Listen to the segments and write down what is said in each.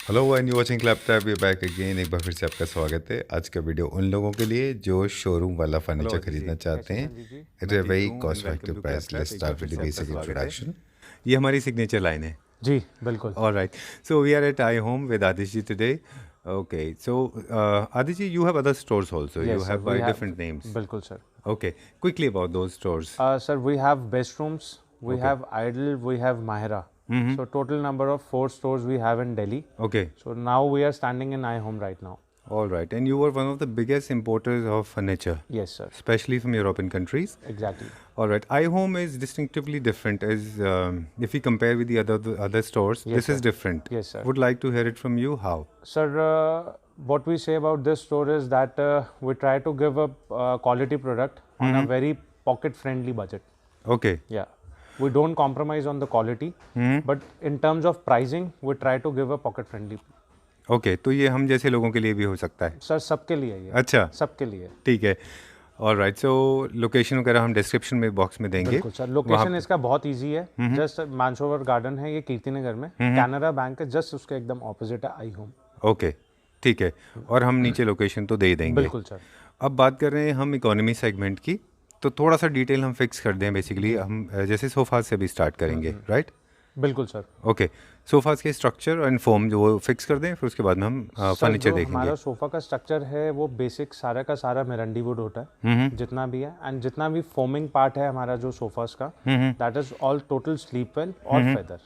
Hello and you watching club tab we back again. एक बार फिर से आपका स्वागत है। आज का वीडियो उन लोगों के लिए जो शोरूम वाला हेलो फर्नीचर अदिति, खरीदना चाहते कैसे हैं हैं। संजीव जी? इट मैं इज़ ठीक वेरी हूँ cost and welcome effective to clap price. Tap. Let's एक बार स्टार्ट फिर विद द से आपका बेसिक स्वागत है। इंट्रोडक्शन। ये हमारी सिग्नेचर लाइन है। जी बिल्कुल। All right. So we are at iHome with Adish ji today. Okay. So Adish ji, you have other stores also. You Yes sir, have by we have different names. बिल्कुल sir. Okay. Quickly about those stores. Sir, we have best rooms, we Okay. have Idle, we have Mahira. So total number of 4 stores we have in Delhi. Okay. So now we are standing in iHome right now. All right. And you were one of the biggest importers of furniture, Yes sir, especially from European countries. exactly. All right. iHome is distinctively different. As if we compare with the other stores, Yes, this is sir. different. Yes sir. Would like to hear it from you. How? Sir, what we say about this store is that we try to give a quality product on a very pocket friendly budget. Okay. Yeah, we don't compromise on the quality, but in terms of pricing we try to give a pocket friendly. Okay तो ये हम जैसे लोगों के लिए भी हो सकता है। सर सबके लिए ये, अच्छा, सबके लिए। ठीक है। All right. सो लोकेशन वगैरह हम डिस्क्रिप्शन में बॉक्स में देंगे। बिल्कुल सर, लोकेशन इसका बहुत इजी है। जस्ट मानसरोवर गार्डन है ये कीर्ति नगर में, कैनरा बैंक है जस्ट उसके एकदम ऑपोजिट है आई होम। ओके, ठीक है। और हम नीचे लोकेशन तो दे ही देंगे। बिल्कुल सर। अब बात कर रहे हैं हम इकोनॉमी सेगमेंट की, तो थोड़ा सा डिटेल हम फिक्स कर दें। बेसिकली हम जैसे सोफाज से भी स्टार्ट करेंगे, राइट? बिल्कुल सर। ओके, सोफाज के स्ट्रक्चर एंड फॉर्म जो वो फिक्स कर दें, फिर उसके बाद में हम फर्नीचर जो देखेंगे। हमारा सोफा का स्ट्रक्चर है वो बेसिक सारा का सारा मिरंडी वुड होता है, जितना भी है, एंड जितना भी फोमिंग पार्ट है हमारा जो सोफास का, that is all total sleep well और फेदर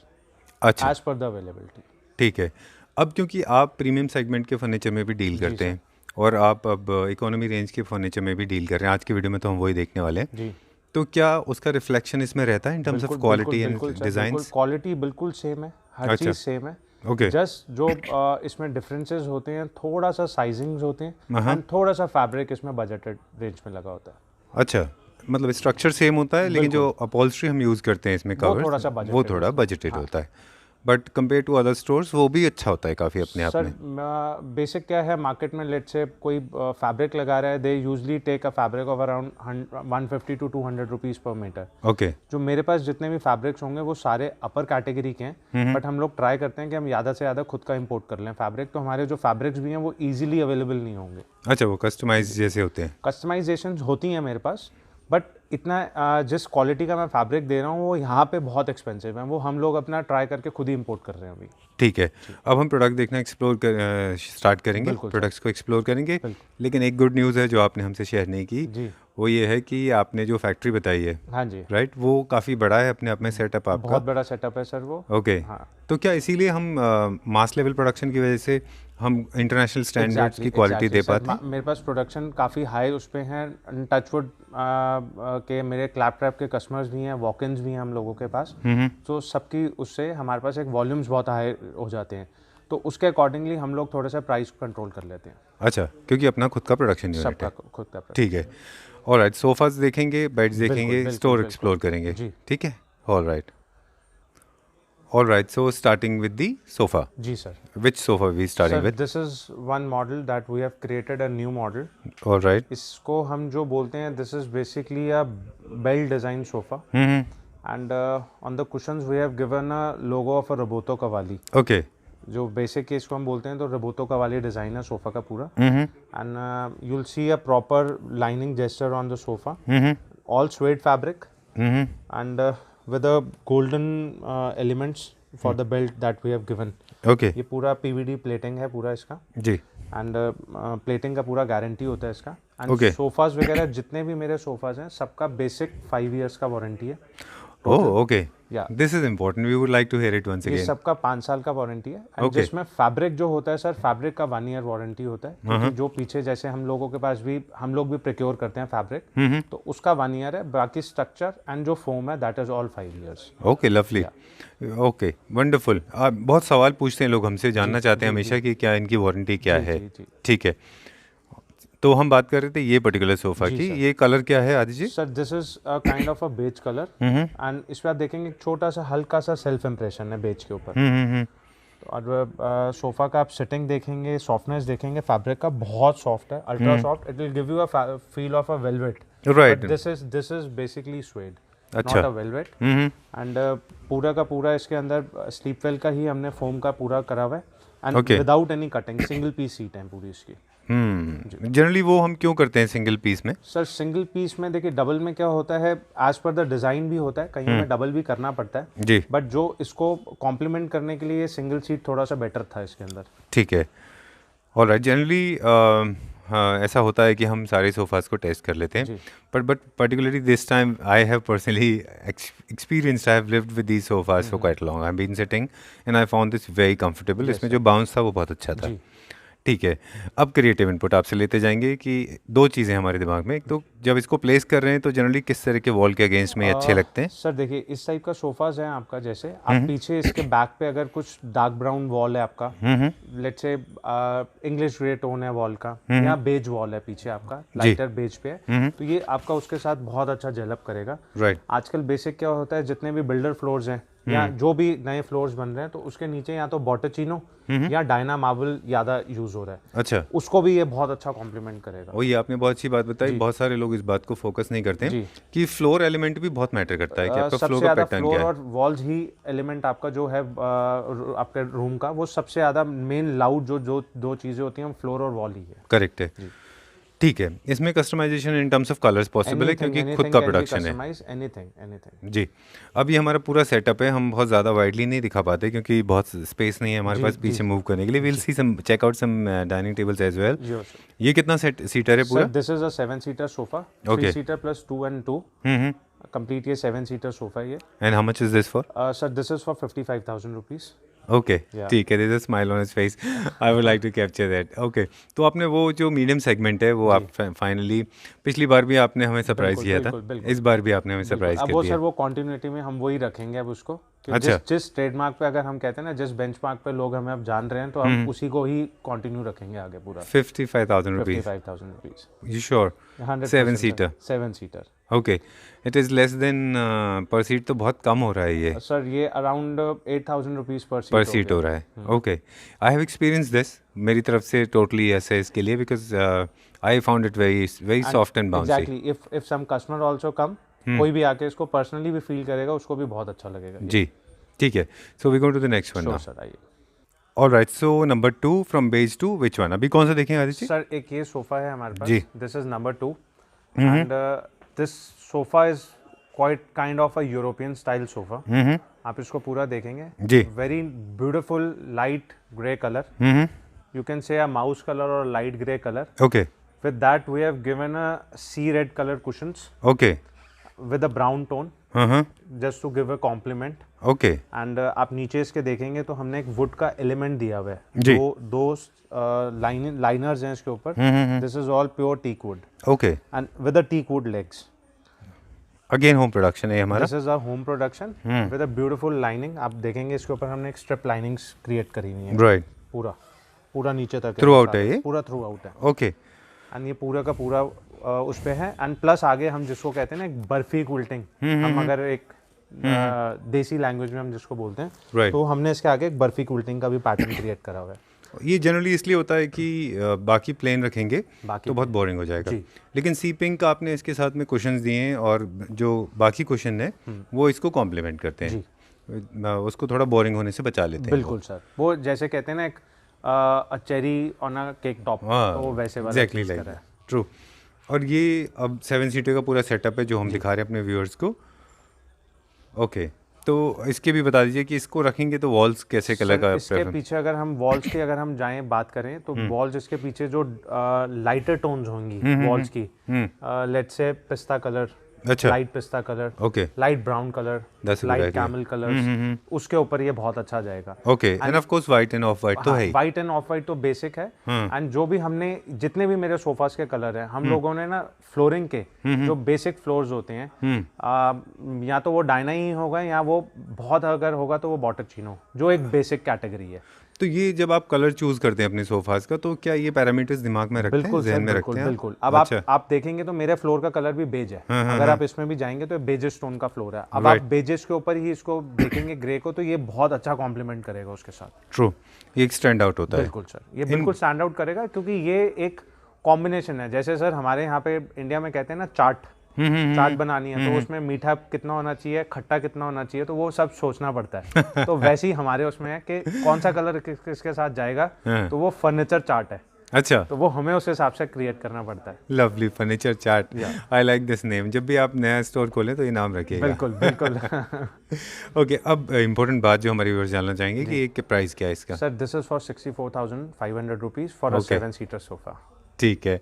अच्छा, एज पर द अवेलेबिलिटी। ठीक है। अब क्योंकि आप प्रीमियम सेगमेंट के फर्नीचर में भी डील करते हैं और आप अब इकोनॉमी रेंज के फर्नीचर में भी डील कर रहे हैं, आज की वीडियो में तो हम वही देखने वाले हैं जी, तो क्या उसका रिफ्लेक्शन इसमें रहता है इन terms of quality and designs? Quality बिल्कुल सेम है, हर अच्छा। चीज़ सेम है। ओके, जस्ट जो इसमें डिफरेंसेस होते हैं, थोड़ा सा साइजिंग्स होते हैं एंड थोड़ा सा फैब्रिक इसमें बजटेड रेंज में लगा होता है। अच्छा, मतलब स्ट्रक्चर सेम होता है लेकिन जो अपॉल्स्ट्री हम यूज़ करते हैं इसमें कवर थोड़ा सा वो budgeted थोड़ा बजटेड होता है, but compare to other stores वो भी अच्छा होता है काफ़ी अपने आप सर में। बेसिक क्या है, मार्केट में लेट से कोई फैब्रिक लगा रहा है, they usually take a fabric of around 150 to 200 rupees per metre. Okay, जो मेरे पास जितने भी फैब्रिक्स होंगे वो सारे अपर कैटेगरी के हैं, बट हम लोग ट्राई करते हैं कि हम ज़्यादा से ज़्यादा खुद का इंपोर्ट कर लें फैब्रिक, तो हमारे जो फैब्रिक्स भी हैं वो ईजिली अवेलेबल नहीं होंगे। अच्छा, वो कस्टमाइज जैसे होते हैं। कस्टमाइजेशन होती हैं मेरे पास, बट इतना जिस क्वालिटी का मैं फैब्रिक दे रहा हूँ वो यहाँ पे बहुत एक्सपेंसिव है, वो हम लोग अपना ट्राई करके खुद ही इंपोर्ट कर रहे हैं अभी। ठीक है, अब हम प्रोडक्ट देखना स्टार्ट करेंगे, प्रोडक्ट्स को एक्सप्लोर करेंगे। लेकिन एक गुड न्यूज़ है जो आपने हमसे शेयर नहीं की, जी, वो ये है कि आपने जो फैक्ट्री बताई है, हाँ जी, राइट, वो काफ़ी बड़ा है अपने आप में सेटअप आपका। बहुत बड़ा सेटअप है सर वो। ओके, हाँ, तो क्या इसीलिए हम मास लेवल प्रोडक्शन की वजह से हम इंटरनेशनल स्टैंडर्ड्स की क्वालिटी दे पाते हैं? मेरे पास प्रोडक्शन काफ़ी हाई उस पे हैं, टचवुड के मेरे क्लैप ट्रैप के कस्टमर्स भी हैं, वॉक इन्स भी हैं हम लोगों के पास, तो सबकी उससे हमारे पास एक वॉल्यूम्स बहुत हाई हो जाते हैं, तो उसके अकॉर्डिंगली हम लोग थोड़ा सा प्राइस कंट्रोल कर लेते हैं। अच्छा, क्योंकि अपना खुद का प्रोडक्शन यूनिट सबका है। खुद का ठीक है, ऑलराइट। सोफास देखेंगे, बेड्स देखेंगे, बिल्कुल, स्टोर बिल्कुल, एक्सप्लोर करेंगे, जी। ठीक है, alright. Alright, so starting with the sofa, जी sir. which sofa we starting sir with? This is one model that we have created a new model. All right. इसको हम जो बोलते हैं, this is basically a bell design sofa, and on the cushions we have given a logo of a Roberto Cavalli. Okay. जो basic case को हम बोलते हैं तो रोबोटो कवाली डिजाइन है सोफा का पूरा, and you will see a proper lining gesture on the sofa, all suede fabric and with a golden elements for the belt that we have given. Okay. ये पूरा PVD plating है पूरा इसका, जी। And plating का पूरा guarantee होता है इसका, एंड Okay. सोफाज वगैरह जितने भी मेरे सोफाज हैं सबका बेसिक 5 इयर्स का वारंटी है। Oh, okay. Yeah. This is important. We would like to hear it once ये again. सबका 5 साल का वारंटी है, एंड Okay. जिसमें फैब्रिक जो होता है सर, फैब्रिक का 1 ईयर वारंटी होता है, क्योंकि जो पीछे जैसे हम लोगों के पास भी हम लोग भी प्रिक्योर करते हैं फैब्रिक, तो उसका 1 ईयर है, बाकी स्ट्रक्चर एंड जो फोम है that is all 5 years. Okay, lovely. Okay, wonderful. बहुत सवाल पूछते हैं लोग हमसे, जानना चाहते हैं हमेशा कि क्या इनकी वारंटी क्या है। जी। ठीक है, तो हम बात कर रहे थे ये पर्टिकुलर सोफा की। ये कलर क्या है Aditya ji? Sir this is a kind of a beige colour, and इस पे आप देखेंगे एक छोटा सा हल्का सा सेल्फ इम्प्रेशन है बेज के ऊपर। और सोफा का आप सिटिंग देखेंगे, सॉफ्टनेस देखेंगे, फैब्रिक का बहुत सॉफ्ट है, ultra soft, it will give you a feel of a velvet, right. This is basically swayed, अच्छा। नॉट अ वेलवेट, एंड पूरा का पूरा इसके अंदर स्लीप वेल का ही हमने फोम का पूरा करा हुआ है, and Okay. Without any cutting, single piece seat है पूरी इसकी। जनरली वो हम क्यों करते हैं सिंगल पीस में? सर सिंगल पीस में देखिए डबल में क्या होता है, एज पर द डिज़ाइन भी होता है, कहीं में डबल भी करना पड़ता है, जी बट जो इसको कॉम्प्लीमेंट करने के लिए सिंगल सीट थोड़ा सा बेटर था इसके अंदर। ठीक है। ऑलराइट, जनरली हाँ ऐसा होता है कि हम सारे सोफ़ाज़ को टेस्ट कर लेते हैं, but particularly this time I have personally experienced, I have lived with these sofas for quite long, I have been sitting and I found this very comfortable. इसमें जो बाउंस था वो बहुत अच्छा था। ठीक है, अब क्रिएटिव इनपुट आपसे लेते जाएंगे कि दो चीज़ें हमारे दिमाग में, एक तो जब इसको प्लेस कर रहे हैं तो जनरली किस तरह के वॉल के अगेंस्ट में ये अच्छे लगते हैं? सर देखिए इस टाइप का सोफाज है आपका, जैसे आप पीछे इसके बैक पे अगर कुछ डार्क ब्राउन वॉल है आपका, let's say English grey tone है वॉल का, या बेज वॉल है पीछे आपका, लाइटर बेज पे है, तो ये आपका उसके साथ बहुत अच्छा जेलअप करेगा। राइट। आजकल बेसिक क्या होता है, जितने भी बिल्डर फ्लोर्स हैं या जो भी नए फ्लोर्स बन रहे हैं, तो उसके नीचे या तो बॉटरचीनो या डायना मार्बल ज़्यादा यूज हो रहा है। अच्छा, उसको भी ये बहुत अच्छा कॉम्प्लीमेंट करेगा। और ये आपने बहुत अच्छी बात बताई, बहुत सारे लोग इस बात को फोकस नहीं करते हैं कि फ्लोर एलिमेंट भी बहुत मैटर करता है कि आपका फ्लोर का पैटर्न क्या है। और वॉल्स ही एलिमेंट आपका जो है आपके रूम का, वो सबसे ज़्यादा मेन लाउड जो दो चीज़ें होती हैं, फ्लोर और वॉल ही है। करेक्ट है। ठीक है, इसमें customisation in terms of colours possible है क्योंकि खुद का प्रोडक्शन है। एनीथिंग। जी, अब ये हमारा पूरा सेटअप है, हम बहुत ज़्यादा वाइडली नहीं दिखा पाते क्योंकि बहुत स्पेस नहीं है हमारे पास पीछे मूव करने के लिए। Will see some check out some dining tables as well. ये कितना सीटर है पूरा? This is a 7 seater sofa, 3 seater plus 2 and 2 complete, ये 7 सीटर सोफा है ये। And how much is this for? Sir this is for 55,000 rupees. Okay, ठीक है, there is a smile on his face, I would like to capture that. Okay, तो आपने वो जो medium segment है वो आप फाइनली, पिछली बार भी आपने हमें सरप्राइज किया था, इस बार भी आपने हमें सरप्राइज कर दिया। वो सर वो कंटिन्यूटी में हम वही रखेंगे अब उसको। अच्छा। जिस ट्रेडमार्क पे अगर हम कहते हैं ना, जिस बेंचमार्क पे लोग हमें अब जान रहे हैं, तो हम उसी को ही कंटिन्यू रखेंगे आगे पूरा। 55,000 rupees? 55,000 rupees. You sure? 7 seater? 7 seater. Okay, it is less than पर सीट, तो बहुत कम हो रहा है ये। सर ये अराउंड 8,000 रुपीज़ पर सीट हो रहा है। Okay, I have experience this, मेरी तरफ से टोटली यस है इसके लिए, because I found it very soft and bouncy. Exactly, if some customer also come, कोई भी आके इसको पर्सनली भी फील करेगा, उसको भी बहुत अच्छा लगेगा। जी, ठीक है, so we go to the next one now. Sir आइए। Alright, so number 2 from beige to which one? अभी कौन सा देखेंगे आदित्य? सर एक ये सोफा है हमारे पास, जी। This is number 2 and this sofa is quite kind of a European style sofa. आप इसको पूरा देखेंगे जी, very beautiful light grey colour, you can say a mouse colour और light grey colour. Okay, with that we have given a sea red colour cushions okay, with a brown tone, just to give a complement. Okay, and आप नीचे इसके देखेंगे तो हमने एक would का element दिया हुआ है, जी। दो लाइनर्स हैं इसके ऊपर। This is all pure teak wood okay, and with a teak wood legs. Again home production है हमारा। This is a home production with a beautiful lining. आप देखेंगे इसके ऊपर हमने एक स्ट्रिप लाइनिंग्स क्रिएट करी हुई है, राइट, पूरा नीचे तक थ्रू आउट है ये? पूरा थ्रू आउट है। ओके, एंड ये पूरा का पूरा उस पे है। एंड प्लस आगे हम जिसको कहते हैं ना एक बर्फी क्विल्टिंग, हम अगर एक देसी लैंग्वेज में हम जिसको बोलते हैं, राइट, तो हमने इसके आगे एक बर्फी क्विल्टिंग का भी पैटर्न क्रिएट करा हुआ है। ये जनरली इसलिए होता है कि बाकी प्लेन रखेंगे तो बहुत बोरिंग हो जाएगा, लेकिन सी पिंक का आपने इसके साथ में कुशन्स दिए हैं और जो बाकी कुशन है वो इसको कॉम्प्लीमेंट करते हैं, उसको थोड़ा बोरिंग होने से बचा लेते हैं। बिल्कुल सर, वो जैसे कहते हैं ना एक cherry on a cake top, तो वैसे वाला एग्जैक्टली लाइक ट्रू। और ये अब 7 सीटर का पूरा सेटअप है जो हम दिखा रहे हैं अपने व्यूअर्स को। ओके, तो इसके भी बता दीजिए कि इसको रखेंगे तो वॉल्स कैसे कलर का? इसके पीछे अगर हम वॉल्स की अगर हम जाएं बात करें, तो वॉल्स इसके पीछे जो लाइटर टोन्स होंगी वॉल्स की, लेट्स से पिस्ता कलर, अच्छा, लाइट पिस्ता colour, okay, light brown colour, light camel colour, उसके ऊपर ये बहुत अच्छा जाएगा। Okay, end of course white end of white तो है, व्हाइट एंड ऑफ व्हाइट तो बेसिक है। एंड जो भी हमने जितने भी मेरे सोफास के कलर हैं, हम लोगों ने ना फ्लोरिंग के जो बेसिक फ्लोर्स होते हैं, या तो वो डायना ही होगा या वो बहुत अगर होगा तो वो बॉटरचीनो, जो एक बेसिक कैटेगरी है। तो ये जब आप कलर चूज करते हैं अपने सोफास का, तो क्या ये पैरामीटर्स दिमाग में रखते हैं, ज़हन में रखते हैं? बिल्कुल। अब आप देखेंगे तो मेरे फ्लोर का कलर भी बेज है, अगर आप इसमें भी जाएंगे तो बेजेस टोन का फ्लोर है। अब आप बेजेस के ऊपर ही इसको देखेंगे ग्रे को, तो ये बहुत अच्छा कॉम्प्लीमेंट करेगा उसके साथ। ट्रू, ये एक स्टैंड आउट होता है। बिल्कुल सर, ये बिल्कुल स्टैंड आउट करेगा, क्योंकि ये एक कॉम्बिनेशन है। जैसे सर हमारे यहाँ पे इंडिया में कहते हैं ना चाट, चाट बनानी है, तो उसमें मीठा कितना होना चाहिए, खट्टा कितना होना चाहिए, तो वो सब सोचना पड़ता है। तो वैसे ही हमारे उसमें है कि कौन सा कलर किसके साथ जाएगा, तो वो फर्नीचर चार्ट है, अच्छा, तो वो हमें उस हिसाब से क्रिएट करना पड़ता है। Lovely furniture chart, I like this name. जब भी आप नया स्टोर खोलें तो ये नाम रखिएगा। बिल्कुल बिल्कुल। ओके, अब इम्पोर्टेंट बात जो हमारे व्यूअर्स जानना चाहेंगे कि एक प्राइस क्या है इसका? Sir this is for 64,500 rupees for a seven seater sofa. ठीक है,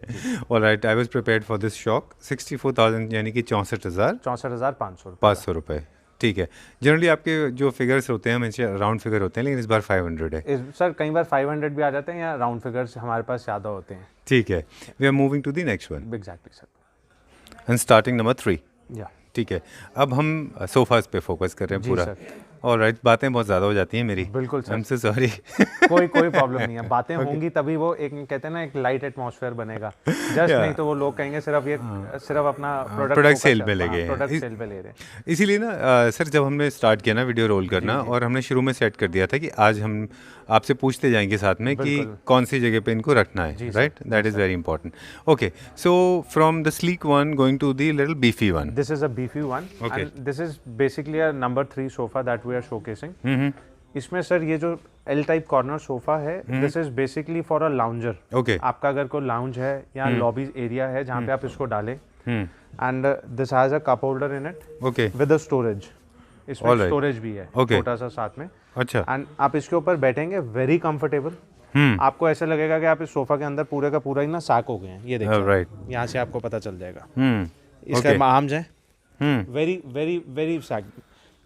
alright, I was prepared for this shock. 64,000 यानी कि 64,000 64,500 रुपये। ठीक है, जनरली आपके जो फिगर्स होते हैं हमेशा राउंड फिगर होते हैं, लेकिन इस बार 500 है। सर कई बार 500 भी आ जाते हैं, या राउंड फिगर्स हमारे पास ज़्यादा होते हैं। ठीक है, we are moving to the next one exactly sir. And starting number 3। या ठीक है, अब हम सोफाज पे फोकस कर रहे हैं जी पूरा। सर। ऑलराइट, बातें बहुत ज़्यादा हो जाती हैं मेरी, बिल्कुल sir. I am so sorry. कोई प्रॉब्लम नहीं है, बातें होंगी तभी वो एक कहते हैं ना, एक लाइट एटमॉस्फेयर बनेगा। जस्ट नहीं तो वो लोग कहेंगे सिर्फ अपना प्रोडक्ट सेल पे लगे हैं। प्रोडक्ट सेल पे ले रहे हैं। इसीलिए ना सर, जब हमने स्टार्ट किया ना वीडियो रोल करना, और हमने शुरू में सेट कर दिया था कि आज हम आपसे पूछते जाएंगे साथ में कि कौन सी जगह पे इनको रखना है, right? That is very important. Okay, so from the sleek one going to the little beefy one. This is a beefy one, and this is basically a number 3 sofa that we are showcasing. इसमें sir ये जो L type corner sofa है, this is basically for a lounger. Okay, आपका अगर कोई lounge है या lobby area है जहाँ पे आप इसको डालें, and this has a cup holder in it, okay, with a storage. इसमें स्टोरेज भी है, छोटा सा साथ में। अच्छा, एंड आप इसके ऊपर बैठेंगे, वेरी कंफर्टेबल। आपको ऐसा लगेगा कि आप इस सोफा के अंदर पूरे का पूरा ही ना सैक हो गए हैं। ये देखिए, राइट, यहाँ से आपको पता चल जाएगा। ओके, इसका आर्म्स है, वेरी वेरी वेरी सैक,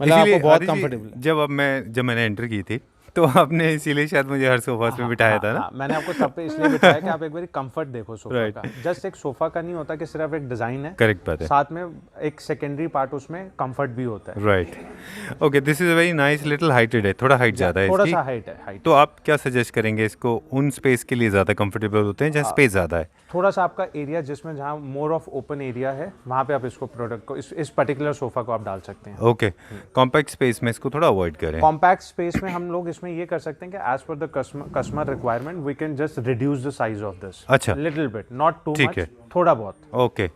मतलब इसीलिए आपको बहुत आदित्य, कंफर्टेबल है। जब मैंने एंटर की थी तो आपने इसीलिए शायद मुझे हर सोफा पे बिठाया था ना। मैंने आपको सब पे इसलिए बिठाया कि आप एक बार कंफर्ट देखो सोफा का। जस्ट एक सोफा का नहीं होता कि सिर्फ एक डिजाइन है, करेक्ट बात है, साथ में एक सेकेंडरी पार्ट उसमें कंफर्ट भी होता है। Right. Okay, this is a very nice, little heighted है, थोड़ा हाइट ज़्यादा है थोड़ा इसकी। सा हाइट है, हाइट। तो आप क्या सजेस्ट करेंगे इसको उन स्पेस के लिए ज़्यादा कंफर्टेबल होते हैं जहाँ स्पेस ज़्यादा है? थोड़ा सा आपका एरिया जिसमें जहाँ मोर ऑफ ओपन एरिया है, वहाँ पे आप इसको प्रोडक्ट को इस पर्टिकुलर सोफा को आप डाल सकते हैं। ओके, कॉम्पैक्ट स्पेस में इसको थोड़ा अवॉइड करें। कॉम्पैक्ट स्पेस में हम लोग इसमें ये कर सकते हैं कि as per the customer requirement we can just reduce the size of this, अच्छा, लिटिल बिट, नॉट टू ठीक मच, है, थोड़ा बहुत। ओके,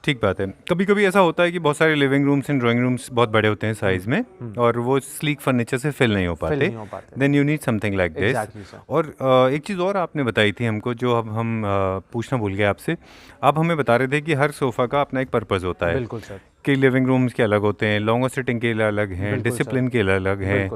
ठीक बात है। कभी कभी ऐसा होता है कि बहुत सारे living rooms and drawing rooms बहुत बड़े होते हैं साइज में, और वो स्लीक फर्नीचर से फिल नहीं हो पाते, then you need something like this. और एक चीज़ और आपने बताई थी हमको, जो अब हम पूछना भूल गए आपसे। आप हमें बता रहे थे कि हर सोफ़ा का अपना एक पर्पज़ होता है। बिल्कुल सर, कि लिविंग रूम्स के अलग होते हैं, लॉन्गर सिटिंग के लिए अलग हैं, डिसिप्लिन के लिए अलग हैं,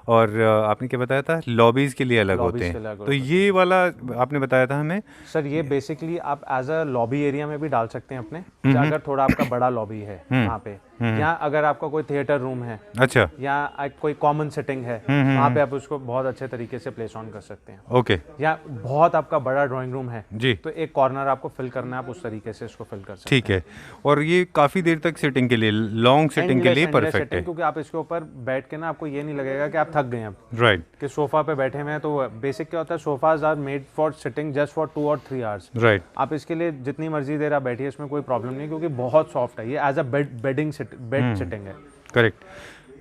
और आपने क्या बताया था, लॉबीज के लिए अलग होते हैं। तो ये वाला आपने बताया था हमें सर, ये बेसिकली आप एज अ लॉबी एरिया में भी डाल सकते हैं अपने, अगर थोड़ा आपका बड़ा लॉबी है वहाँ पे, या अगर आपका कोई थिएटर रूम है, अच्छा, या कोई कॉमन सिटिंग है, वहाँ पे आप उसको बहुत अच्छे तरीके से प्लेस ऑन कर सकते हैं। ओके, या बहुत आपका बड़ा ड्राइंग रूम है जी, तो एक कॉर्नर आपको फिल करना है, आप उस तरीके से इसको फिल कर सकते हैं। ठीक है, और ये काफ़ी देर तक सिटिंग के लिए, लॉन्ग सिटिंग के लिए परफेक्ट है, क्योंकि आप इसके ऊपर बैठ के ना आपको ये नहीं लगेगा कि आप थक गए हैं, राइट, कि सोफा पे बैठे हुए हैं। तो बेसिक क्या होता है, sofas are made for sitting just for 2 और 3 आवर्स, राइट। आप इसके लिए जितनी मर्जी देर आप बैठिए, इसमें कोई प्रॉब्लम नहीं, क्योंकि बहुत सॉफ्ट है ये, एज अ बेड सिटिंग है। करेक्ट,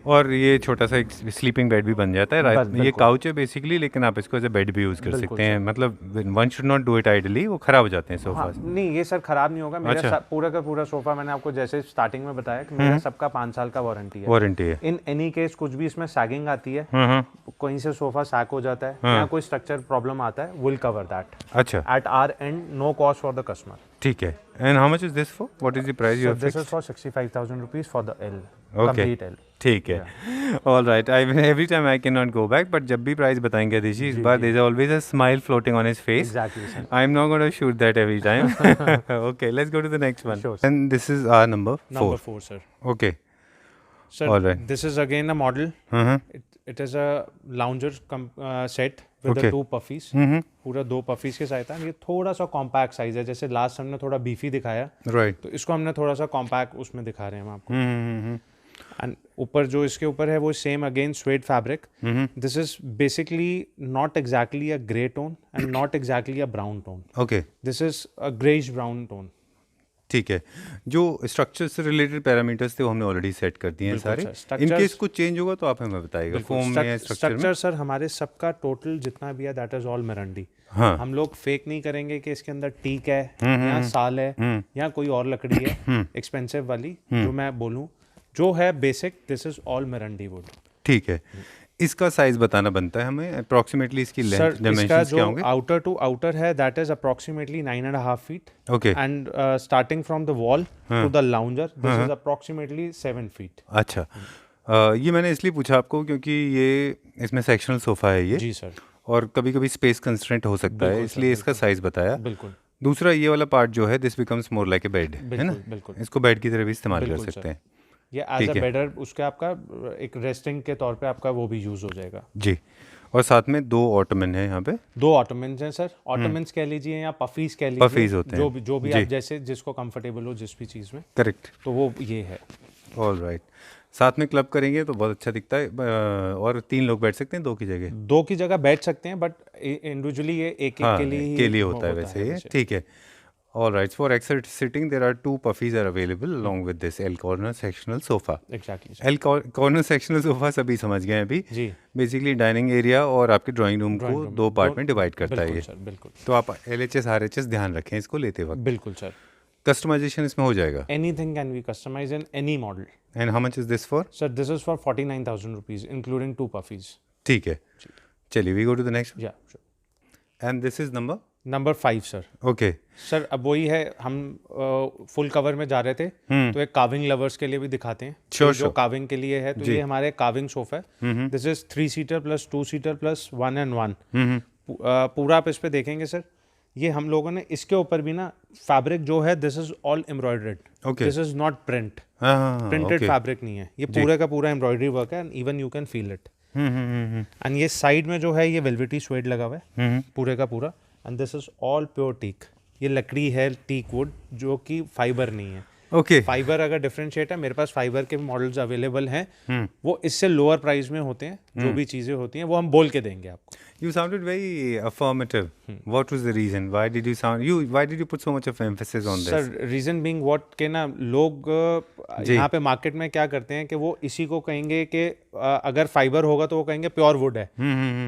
और ये छोटा सा एक स्लीपिंग बेड भी बन जाता है। ये काउच है बेसिकली, लेकिन आप इसको एज अ बेड भी यूज़ कर सकते हैं। मतलब one should not do it ideally, वो खराब हो जाते हैं सोफा। नहीं, ये सर खराब नहीं होगा। मेरा पूरा का पूरा सोफा, मैंने आपको जैसे स्टार्टिंग में बताया कि मेरा सबका 5 साल का वारंटी है। इन एनी केस कुछ भी इसमें सैगिंग आती है, कहीं से सोफा सैग हो जाता है, या कोई स्ट्रक्चर प्रॉब्लम आता है, विल कवर दैट, अच्छा, at our end, no cost for the customer. ठीक है। And how much is this for, what is the price you have fixed? This is for 65,000 rupees for the L, okay, complete L. ठीक है, all right. I mean every time I can not go back, but जब भी price बताएंगे दिशी, इस बार there is always a smile floating on his face. Exactly sir, I am not going to shoot that every time. Okay, let's go to the next one, and this is our number 4 sir. Okay sir, all right, this is again a model. It is a lounger set with the 2 puffies. पूरा 2 puffies के साथ है। ये थोड़ा सा compact size है, जैसे last हमने थोड़ा बीफी दिखाया, राइट, तो इसको हमने थोड़ा सा कॉम्पैक्ट उसमें दिखा रहे हैं हम आपको। एंड ऊपर जो इसके ऊपर है वो same again swayed fabric. This is basically not exactly a grey tone and not exactly a brown tone. Okay, this is a greyish brown tone. ठीक है, जो स्ट्रक्चर से रिलेटेड पैरामीटर्स थे वो हमने ऑलरेडी सेट कर दिए हैं बिल्कुल सारे। सर, इन structures- केस कुछ चेंज होगा तो आप हमें बताइएगा, फोम में या स्ट्रक्चर में। स्ट्रक्चर सर हमारे सबका टोटल जितना भी है दैट इज ऑल मिरांडी। हाँ। हम लोग फेक नहीं करेंगे कि इसके अंदर टीक है या साल है या कोई और लकड़ी है एक्सपेंसिव वाली जो मैं बोलूँ, जो है basic this is all meranti wood. ठीक है, इसका साइज बताना बनता है हमें, अप्रोक्सीमेटली इसकी लेंथ सर इसका डायमेंशंस क्या जो होंगे? आउटर टू आउटर है that is approximately 9.5 feet okay, and starting from the wall to the lounger this is approximately 7 feet. अच्छा। ये मैंने इसलिए पूछा आपको क्योंकि ये इसमें सेक्शनल सोफ़ा है ये, जी सर, और कभी कभी स्पेस कंस्ट्रेंट हो सकता है, बिल्कुल सर, इसलिए इसका साइज बताया। बिल्कुल दूसरा ये वाला पार्ट जो है this becomes more like a bed, है ना? बिल्कुल बिल्कुल इसको बेड की तरह भी इस्तेमाल कर बिल्कुल सकते सर। हैं। ये एज ठीक अ है। बेडर उसके आपका एक रेस्टिंग के तौर पे आपका वो भी यूज हो जाएगा। जी, और साथ में 2 ऑटोमन है यहाँ पे। 2 ऑटोमेंस हैं सर, ऑटोमेंस कह लीजिए या पफीज कह लीजिए, पफीज होते हैं। जो भी जी। आप जैसे जिसको कंफर्टेबल हो जिस भी चीज़ में, करेक्ट, तो वो ये है। All right. साथ में क्लब करेंगे तो बहुत अच्छा दिखता है, और 3 लोग बैठ सकते हैं 2 की जगह। 2 की जगह बैठ सकते हैं बट इंडिविजुअली ये एक हाँ, के लिए ही के लिए होता है वैसे ये, ठीक है। All right, for exact sitting there are 2 poufs are available along with this L corner sectional sofa. Exactly L corner sectional sofa सभी समझ गए हैं अभी। जी, बेसिकली डाइनिंग एरिया और आपके ड्राइंग रूम को room, 2 पार्ट में डिवाइड करता है बिल्कुल ये। सर, बिल्कुल तो आप LHS RHS ध्यान रखें इसको लेते वक्त। बिल्कुल सर। कस्टमाइजेशन इसमें हो जाएगा। Anything can be customized in any model. And how much is this for? Sir this is for 49,000 rupees including 2 poufs. ठीक है, चलिए we go to the next. Yeah and this is number number 5 sir. Okay. Sir अब वही है, हम full cover में जा रहे थे तो एक कार्विंग लवर्स के लिए भी दिखाते हैं। Sure, तो जो sure. कार्विंग के लिए है तो ये हमारे कार्विंग सोफा है। This is 3 seater plus 2 seater plus 1 and 1। पूरा आप इस पे देखेंगे सर, ये हम लोगों ने इसके ऊपर भी ना फैब्रिक जो है this is all embroidered, Okay. This is not print, हाँ, प्रिंटेड okay. फैब्रिक नहीं है, ये पूरे का पूरा एम्ब्रॉयडरी वर्क है and even you can feel it. And ये साइड में जो है ये वेलवेटी स्वेड लगा हुआ है पूरे का पूरा, and this is all pure teak. ये लकड़ी है टीक वुड जो कि फाइबर नहीं है। ओके। फाइबर अगर डिफरेंशिएट है, मेरे पास फाइबर के मॉडल्स अवेलेबल हैं, वो इससे लोअर प्राइस में होते हैं। जो भी चीज़ें होती हैं वो हम बोल के देंगे आपको। You sounded very affirmative. What was the reason? Why did you put so much of emphasis on this? Sir reason being what के ना लोग यहाँ पे मार्केट में क्या करते हैं कि वो इसी को कहेंगे कि अगर फाइबर होगा तो वो कहेंगे प्योर वुड है।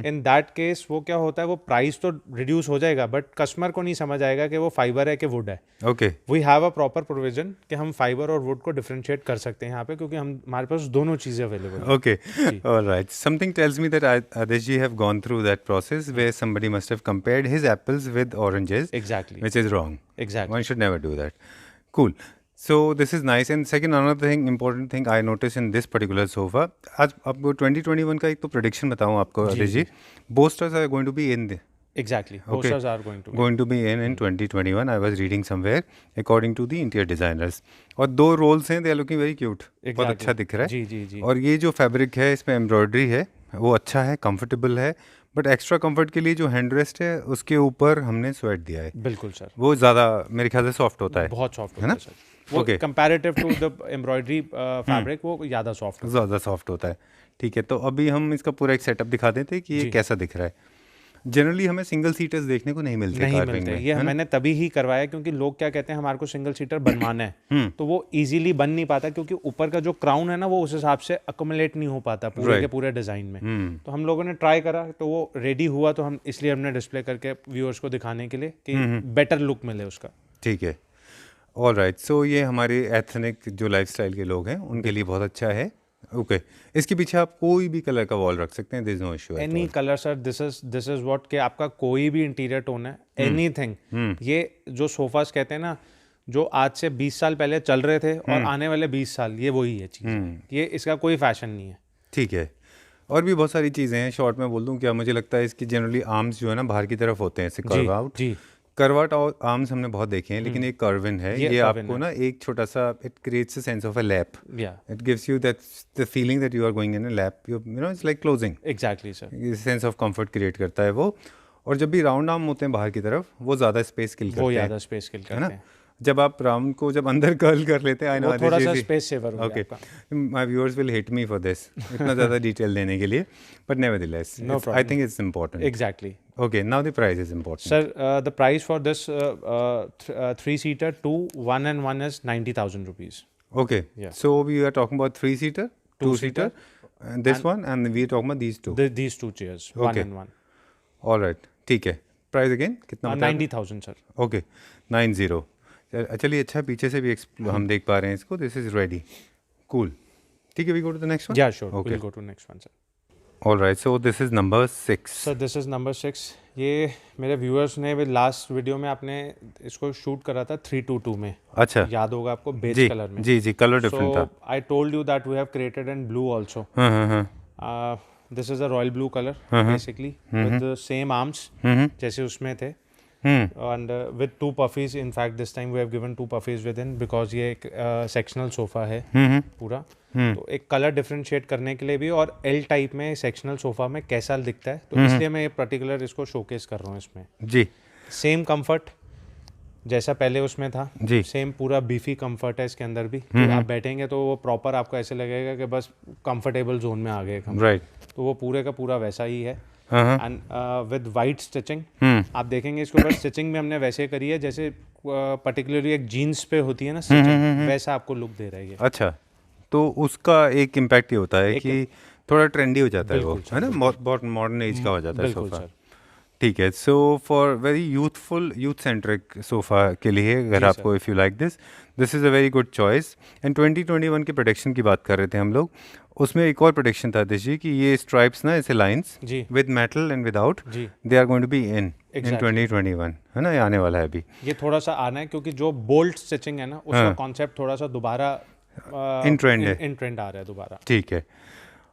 इन दैट केस वो क्या होता है, वो प्राइस तो रिड्यूस हो जाएगा बट कस्टमर को नहीं समझ आएगा कि वो फाइबर है कि वुड है। Okay. We have a proper provision कि हम फाइबर और वुड को डिफरेंशिएट कर सकते हैं यहाँ पे, क्योंकि हमारे पास दोनों चीज़ें अवेलेबल हैं। Okay. All right. Something tells me that Adesh ji have gone through that process where somebody must have compared his apples with oranges, exactly which is wrong. Exactly One should never do that. Cool. So this is nice. And second, another thing, important thing I noticed in this particular sofa. आज आपको 2021 का एक तो prediction बताऊँ आपको आदेश जी. Bolsters are going to be in the exactly Okay. posters are going to be in 2021. I was reading somewhere according to the interior designers. और 2 rolls हैं, they are looking very cute. बहुत Exactly. अच्छा दिख रहा है. जी जी जी और ये जो फैब्रिक है इसमें एम्ब्रॉयडरी है वो अच्छा है, कंफर्टेबल है, बट एक्स्ट्रा कंफर्ट के लिए जो हैंड रेस्ट है उसके ऊपर हमने स्वेट दिया है, बिल्कुल सर, वो ज़्यादा मेरे ख्याल से सॉफ्ट होता है, बहुत सॉफ्ट है होता ना? है सर। वो Okay. Comparative to the embroidery fabric वो ज़्यादा सॉफ्ट होता ज़्यादा सॉफ्ट होता है। ठीक है, तो अभी हम इसका पूरा एक सेटअप दिखा देते हैं कि ये जी। कैसा दिख रहा है। जनरली हमें सिंगल सीटर्स देखने को नहीं मिलते नहीं कार्विंग मिलते। में, ये है ना? मैंने तभी ही करवाया क्योंकि लोग क्या कहते हैं हमारे को सिंगल सीटर बनवाना है तो वो इजीली बन नहीं पाता, क्योंकि ऊपर का जो क्राउन है ना वो उस हिसाब से अकोमोलेट नहीं हो पाता पूरे Right. के पूरे डिज़ाइन में। तो हम लोगों ने ट्राई करा तो वो रेडी हुआ, तो हम इसलिए हमने डिस्प्ले करके व्यूअर्स को दिखाने के लिए कि बेटर लुक मिले उसका। ठीक है, ऑल राइट। सो ये हमारे एथनिक जो लाइफस्टाइल के लोग हैं उनके लिए बहुत अच्छा है। ओके, इसके पीछे आप कोई भी कलर का वॉल रख सकते हैं, there is no issue. Any colour sir, this is what के आपका कोई भी इंटीरियर टोन है, एनीथिंग। ये जो सोफास कहते हैं ना जो आज से 20 साल पहले चल रहे थे और आने वाले 20 साल, ये वही है चीज़। ये इसका कोई फैशन नहीं है। ठीक है, और भी बहुत सारी चीज़ें हैं। शॉर्ट में बोल दूं क्या, मुझे लगता है इसकी जनरली आर्म्स जो है ना बाहर की तरफ होते हैं, ऐसे कर्व आउट। जी कर्व आउट आर्म्स हमने बहुत देखे हैं, लेकिन ये कर्विन है, ये ये curvin आपको ना एक छोटा सा, it creates a sense of a lap. Yeah it gives you that the feeling that you are going in a lap, you know it's like closing. Exactly sir, sense of comfort create करता है वो। और जब भी round arm होते हैं बाहर की तरफ, वो ज़्यादा स्पेस किल वो करते हैं, ज़्यादा स्पेस किल है करते ना? हैं। जब आप राउंड को जब अंदर कर्ल कर लेते हैं, आई नो वो थोड़ा सा स्पेस सेवर हो ओके, गया आपका। My viewers will hate me for this, इतना ज़्यादा डिटेल देने के लिए, but nevertheless No I think it's important. Exactly Okay, now the price is important. Sir, the price for this 3-seater 2 1 and 1 is 90,000 rupees. Okay, Yeah. so we are talking about 3-seater, 2-seater, and this one, and we are talking about these two. These two chairs, one Okay. and one. All right, ठीक है. Price again कितना बताया? 90,000 sir. Okay, 90. चलिए अच्छा पीछे से भी हम देख पा रहे हैं इसको. This is ready. Cool. ठीक है, we go to the next one. Yeah, sure. Okay. We'll go to next one, sir. All right, so this is number 6. Sir, this is number 6. ये मेरे व्यूअर्स ने लास्ट वीडियो में आपने इसको shoot करा था 322 में. अच्छा. याद होगा आपको बेज जी कलर में. जी कलर डिफरेंट था. So I told you that we have created in blue also. हाँ. This is a royal blue color basically with the same arms जैसे उसमें थे. And with 2 puffies. In fact, this time we have given 2 puffies within because ये एक sectional sofa है पूरा. तो एक कलर डिफरेंशिएट करने के लिए भी और एल टाइप में सेक्शनल सोफा में कैसा दिखता है तो इसलिए मैं ये पर्टिकुलर इसको शोकेस कर रहा हूँ इसमें. जी. सेम कंफर्ट जैसा पहले उसमें था जी. सेम पूरा बीफी कंफर्ट है इसके अंदर भी. तो आप बैठेंगे तो वो प्रॉपर आपको ऐसे लगेगा कि बस कंफर्टेबल जोन में आ गए हम. राइट. तो वो पूरे का पूरा वैसा ही है. एंड विद वाइट स्टिचिंग आप देखेंगे इसके ऊपर स्टिचिंग में हमने वैसे करी है जैसे पर्टिकुलरली एक जीन्स पे होती है ना स्टिचिंग वैसा आपको लुक दे रहा है ये. अच्छा, तो उसका एक इम्पैक्ट ये होता है कि थोड़ा ट्रेंडी हो जाता है वो, है ना, बहुत मॉडर्न एज का हो जाता है सोफा. ठीक है. So for very youthful youth centric sofa के लिए अगर आपको if you like this is a very good choice. And 2021 के प्रोटेक्शन की बात कर रहे थे हम लोग. उसमें एक और प्रोटेक्शन था आतिश जी कि ये स्ट्राइप्स ना ऐसे lines with metal and without they are going to be in 2021, है ना, ये आने वाला है अभी. ये थोड़ा सा आना है क्योंकि जो बोल्ट स्टिचिंग है ना उसका कॉन्सेप्ट थोड़ा सा दोबारा इन ट्रेंड आ रहा है दोबारा. ठीक है.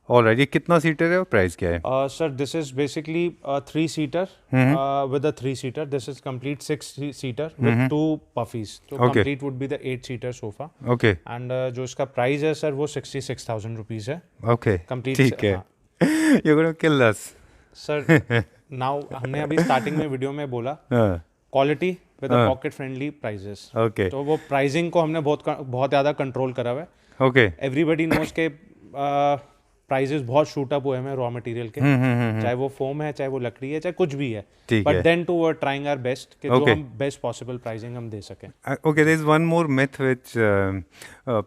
ऑलराइट, ये कितना सीटर है और प्राइस क्या है? Sir this is basically 3-seater with a 3-seater. This is complete 6-seater with 2 puffies. तो complete would be the 8-seater sofa. Okay. And जो इसका प्राइस है सर वो 66,000 रुपीज है. Okay, complete. ठीक है. You gonna kill us sir. Now हमने अभी स्टार्टिंग में वीडियो में बोला quality with pocket friendly prices. Okay. तो वो प्राइसिंग को हमने बहुत ज़्यादा कंट्रोल करा हुआ है. ओके. एवरीबडी नोज के प्राइजेस बहुत शूट अप हुए हैं रॉ मटेरियल के. चाहे वो फोम है चाहे वो लकड़ी है चाहे कुछ भी है. But then too we're trying our best कि जो हम बेस्ट पॉसिबल प्राइसिंग हम दे सकें. ओके, there is one more myth which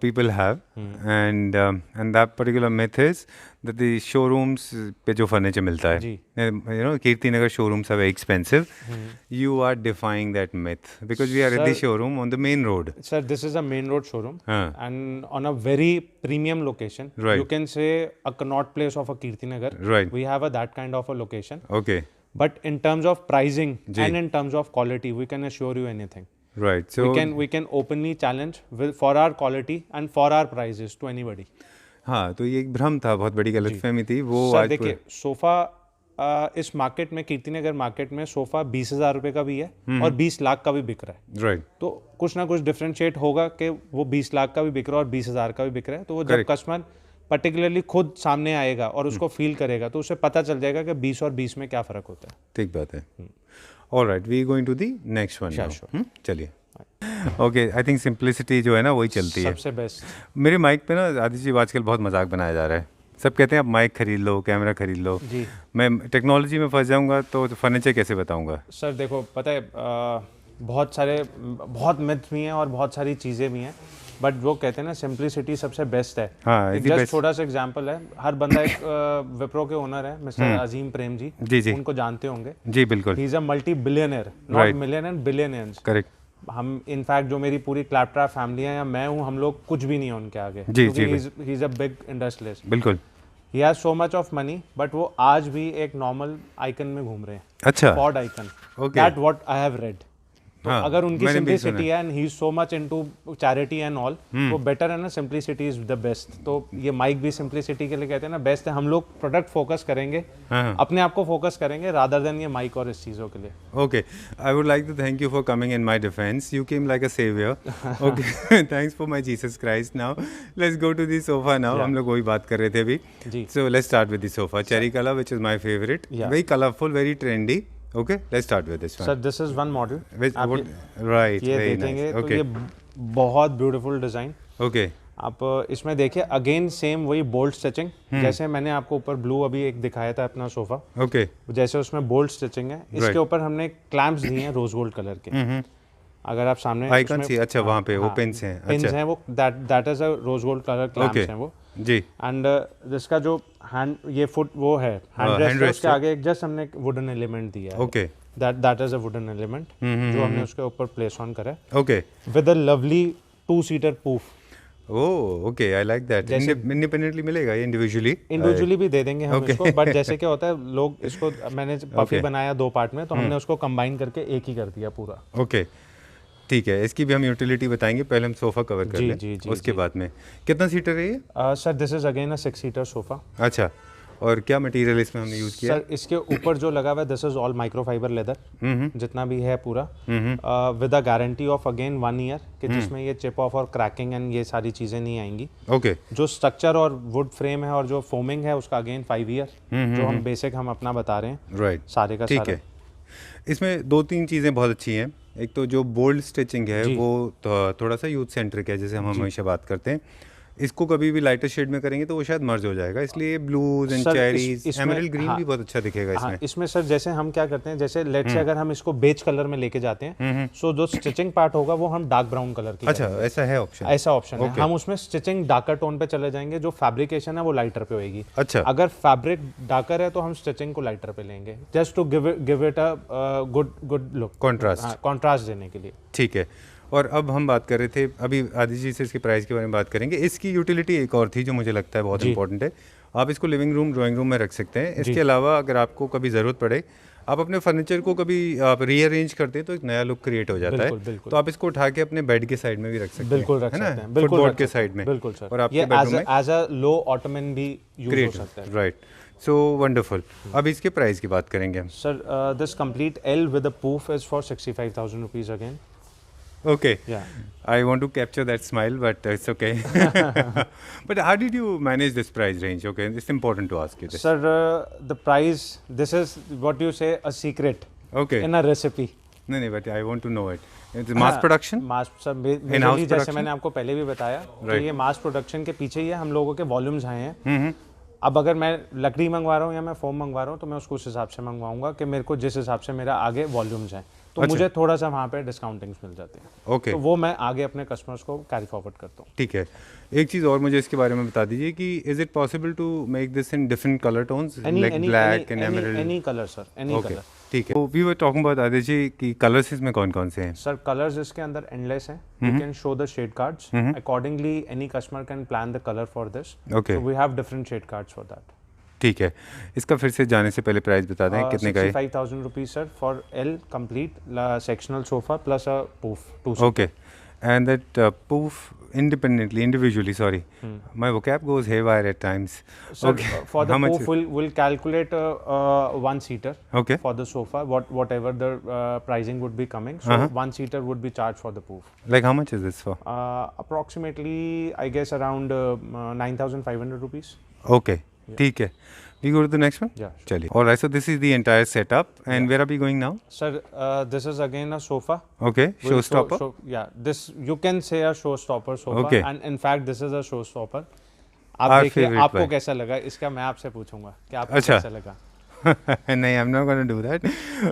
people have and that particular myth is that the showrooms पे जो फर्नीचर मिलता है, you know, Kirti Nagar showrooms are very expensive. You are defying that myth because we are at the showroom on the main road. Sir, this is a main road showroom and on a very premium location. Right. You can say a Connaught Place of a Kirti Nagar. Right. We have that kind of a location. Okay. But in terms of pricing and in terms of quality, we can assure you anything. Right. So we can openly challenge for our quality and for our prices to anybody. हाँ, तो ये एक भ्रम था, बहुत बड़ी गलतफहमी थी वो. सर देखिए, सोफा इस मार्केट में कीर्ति नगर मार्केट में सोफा 20,000 रुपए का भी है और 20 लाख का भी बिक रहा है. राइट. तो कुछ ना कुछ डिफरेंशिएट होगा कि वो 20 लाख का भी बिक रहा है और 20,000 का भी बिक रहा है. तो वो जब कस्टमर पर्टिकुलरली खुद सामने आएगा और उसको फील करेगा तो उसे पता चल जाएगा कि 20 और 20 में क्या फ़र्क होता है. ठीक बात है. Alright, we going to the next one. चलिए. ओके, आई थिंक सिंप्लिसिटी जो है ना वही चलती है सबसे बेस्ट. मेरे माइक पे ना आदित्य जी आजकल बहुत मजाक बनाया जा रहा है. सब कहते हैं आप माइक खरीद लो, कैमरा खरीद लो. जी. मैं टेक्नोलॉजी में फंस जाऊंगा तो फर्नीचर कैसे बताऊंगा? सर देखो, पता है बहुत मिथ भी हैं और बहुत सारी चीज़ें भी हैं. बट वो कहते हैं ना सिंप्लिसिटी सबसे बेस्ट है. हाँ, जस्ट छोटा सा एग्जांपल है. हर बंदा एक विप्रो के ओनर है मिस्टर अजीम प्रेम जी. जी. उनको जानते होंगे. जी बिल्कुल. ही is a multi billionaire, not millionaire, billionaires. Correct. हम इनफैक्ट जो मेरी पूरी क्लैपट्रैप फैमिली है या मैं हूँ, हम लोग कुछ भी नहीं है उनके आगे. जी. He is a big industrialist. बिल्कुल. He has so much of money but वो आज भी एक नॉर्मल आइकन में घूम रहे हैं. अच्छा. Ford Icon. That what I have read. तो अगर उनकी सिंप्लिसिटी है and he is so much into charity and all, तो बेटर है ना, सिंप्लिसिटी इज द बेस्ट. तो ये माइक भी सिंप्लिसिटी के लिए कहते हैं ना बेस्ट है. हम लोग प्रोडक्ट फोकस करेंगे, अपने आप को फोकस करेंगे रादर देन ये माइक और इस चीज़ों के लिए. Okay, I would like to thank you for coming in my defence. You came like a saviour. Okay, thanks for my Jesus Christ. Now let's go to the sofa. नाउ हम लोग वही बात कर रहे थे अभी. So let's start with the sofa. Cherry colour which is my favourite. Very colourful, very trendy. Okay, let's start with this one. Sir, this is one model. Right, ये very देखेंगे nice. तो Okay. ये बहुत beautiful design. Okay. आप इसमें देखिए again same वही bolt stitching, जैसे मैंने आपको ऊपर ब्लू अभी एक दिखाया था अपना सोफा, ओके जैसे उसमें बोल्ट स्टिचिंग है, इसके ऊपर हमने क्लैंप्स दिए हैं रोज गोल्ड कलर के। अगर आप सामने आई कैन सी, अच्छा वहाँ पे वो पिन्स हैं, पिन्स अच्छा हैं वो, that is a rose gold colour clamps हैं वो जी। एंड जिसका जो हैंड ये फुट वो है हैंड रेस्ट है, उसके आगे जस्ट हमने एक वुडन एलिमेंट दिया है, okay that is a wooden element जो हमने उसके ऊपर प्लेस ऑन करा है okay with a lovely two seater pouf. Oh okay, I like that. Independently मिलेगा ये, इंडिविजुअली भी दे देंगे हम इसको, बट जैसे क्या होता है लोग इसको, मैंने पफी बनाया 2 पार्ट में, तो हमने उसको कंबाइन करके एक ही कर दिया पूरा। ओके ठीक है, इसकी भी हम यूटिलिटी बताएंगे, पहले हम सोफ़ा कवर कर जी, लें, जी, जी, उसके बाद में। कितना सीटर है ये? Sir this is again a six seater sofa. अच्छा, और क्या मटेरियल इसमें हमने यूज़ किया? सर इसके ऊपर जो लगा हुआ है this is all microfibre leather, जितना भी है पूरा with a guarantee of again 1 year, कि जिसमें ये चिप ऑफ और क्रैकिंग एंड ये सारी चीज़ें नहीं आएंगी। ओके जो स्ट्रक्चर और वुड फ्रेम है और जो फोमिंग है उसका अगेन 5 ईयर, जो हम बेसिक हम अपना बता रहे हैं राइट, सारे का ठीक सारा। है। इसमें 2-3 चीज़ें बहुत अच्छी हैं। एक तो जो बोल्ड स्टिचिंग है वो थोड़ा सा यूथ सेंट्रिक है, जैसे हम हमेशा बात करते हैं। इसको कभी भी लाइटर शेड में करेंगे तो वो शायद मर्ज हो जाएगा, इसलिए blues and cherries, emerald green भी बहुत अच्छा दिखेगा इसमें। इसमें सर जैसे हम क्या करते हैं, जैसे लेट्स से अगर हम इसको बेज कलर में लेके जाते हैं, सो जो स्टिचिंग पार्ट होगा वो हम डार्क ब्राउन कलर की अच्छा, ऐसा है ऑप्शन? ऐसा ऑप्शन है, हम उसमें स्टिचिंग डार्कर टोन पे चले जाएंगे, जो फैब्रिकेशन है वो लाइटर पे होएगी। अच्छा, अगर फैब्रिक डार्कर है तो हम स्टिचिंग को लाइटर पे लेंगे, just to give it a good look, contrast, contrast देने के लिए। ठीक है। और अब हम बात कर रहे थे, अभी आदित्य जी से इसके प्राइस के बारे में बात करेंगे। इसकी यूटिलिटी एक और थी जो मुझे लगता है बहुत इंपॉर्टेंट है। आप इसको लिविंग रूम, ड्राइंग रूम में रख सकते हैं। इसके अलावा अगर आपको कभी ज़रूरत पड़े, आप अपने फर्नीचर को कभी आप रीअरेंज करते हैं तो एक नया लुक क्रिएट हो जाता है, तो आप इसको उठा के अपने बेड के साइड में भी रख सकते हैं। बिल्कुल रख है सकते ना, हैं, बिल्कुल फुटबोर्ड के साइड में। बिल्कुल सर, और आपके ये बेडरूम में एज अ लो ऑटोमन भी यूज हो सकता है। Right, so wonderful. अब इसके प्राइस की बात करेंगे हम। Sir this complete L with a pouf is for 65,000 rupees again. Okay. Yeah. I want to capture that smile, but it's okay. But how did you manage this price range? Okay, it's important to ask you this. Sir, the price, this is what you say a secret Okay. in a recipe. नहीं, but I want to know it. It's mass production? Mass sir In-house जैसे production? मैंने आपको पहले भी बताया, तो Right. ये mass production के पीछे ही है, हम लोगों के वॉल्यूम्स आए हैं। अब अगर मैं लकड़ी मंगवा रहा हूँ या मैं फोम मंगवा रहा हूँ, तो मैं उसको उस हिसाब से मंगवाऊंगा कि मेरे को जिस हिसाब से मेरा आगे वॉल्यूम्स हैं, तो मुझे थोड़ा सा वहाँ पे डिस्काउंटिंग्स मिल जाते हैं। ओके, तो वो मैं आगे अपने कस्टमर्स को कैरी फॉरवर्ड करता हूँ। ठीक है। एक चीज़ और मुझे इसके बारे में बता दीजिए कि is it possible to make this in different colour tones, like black and emerald? Any colour sir, any colour. ठीक है। तो we were talking about Aditya ji कि कलर्स इसमें कौन कौन से हैं? सर कलर्स इसके अंदर एंडलेस हैं, you can show the shade cards accordingly, any customer can plan the colour for this, okay, we have different shade cards for that. ठीक है। इसका फिर से जाने से पहले प्राइस बता दें कितने का है? 65,000 rupees sir for L complete sectional sofa plus a pouf. Okay, and that poof individually, sorry, my vocab goes haywire at times. Sir, Okay, for the how much poof, we'll calculate one seater Okay, for the sofa, whatever the pricing would be coming. So one seater would be charged for the poof. like how much is this for? Approximately, I guess around 9,500 rupees. Okay, ठीक है. We go to the next one? Yeah. Sure. चलिए. Alright, so this is the entire setup, and where are we going now? Sir, this is again a sofa. Okay, We'll showstopper. Yeah, this you can say a showstopper sofa, Okay. and in fact this is a showstopper. आप Our देखिए favorite आपको bike. कैसा लगा, इसका मैं आपसे पूछूंगा कि आपको अच्छा. कैसा लगा। नहीं, I'm not going to do that.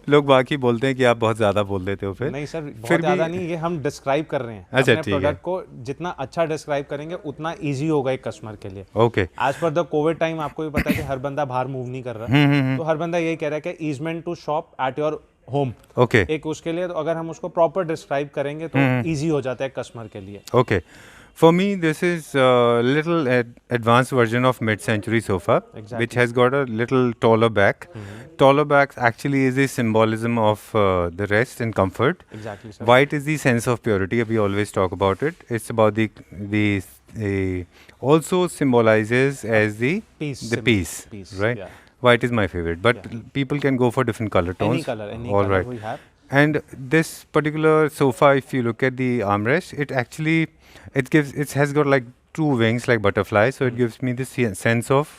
लोग बाकी बोलते हैं कि आप बहुत ज़्यादा बोल देते हो फिर. नहीं सर, बहुत ज़्यादा नहीं, ये हम डिस्क्राइब कर रहे हैं। अच्छा, अपने ठीक है. प्रोडक्ट को जितना अच्छा डिस्क्राइब करेंगे उतना इजी होगा एक कस्टमर के लिए। Okay. As per the Covid time आपको भी पता है कि हर बंदा बाहर मूव नहीं कर रहा, तो हर बंदा यही कह रहा है कि easement to shop at your home. Okay. एक उसके लिए तो अगर हम उसको प्रॉपर डिस्क्राइब करेंगे तो इजी हो जाता है कस्टमर के लिए। Okay. For me, this is a little advanced version of mid-century sofa, Exactly. which has got a little taller back. Taller back actually is the symbolism of the rest and comfort. Exactly sir. White is the sense of purity. We always talk about it. It's about the also symbolizes as the Peace. peace, right? Yeah. White is my favorite, but people can go for different color tones. Any color, All color right. we have. And this particular sofa, if you look at the armrest, it actually it has got like two wings like butterfly, so it gives me this sense of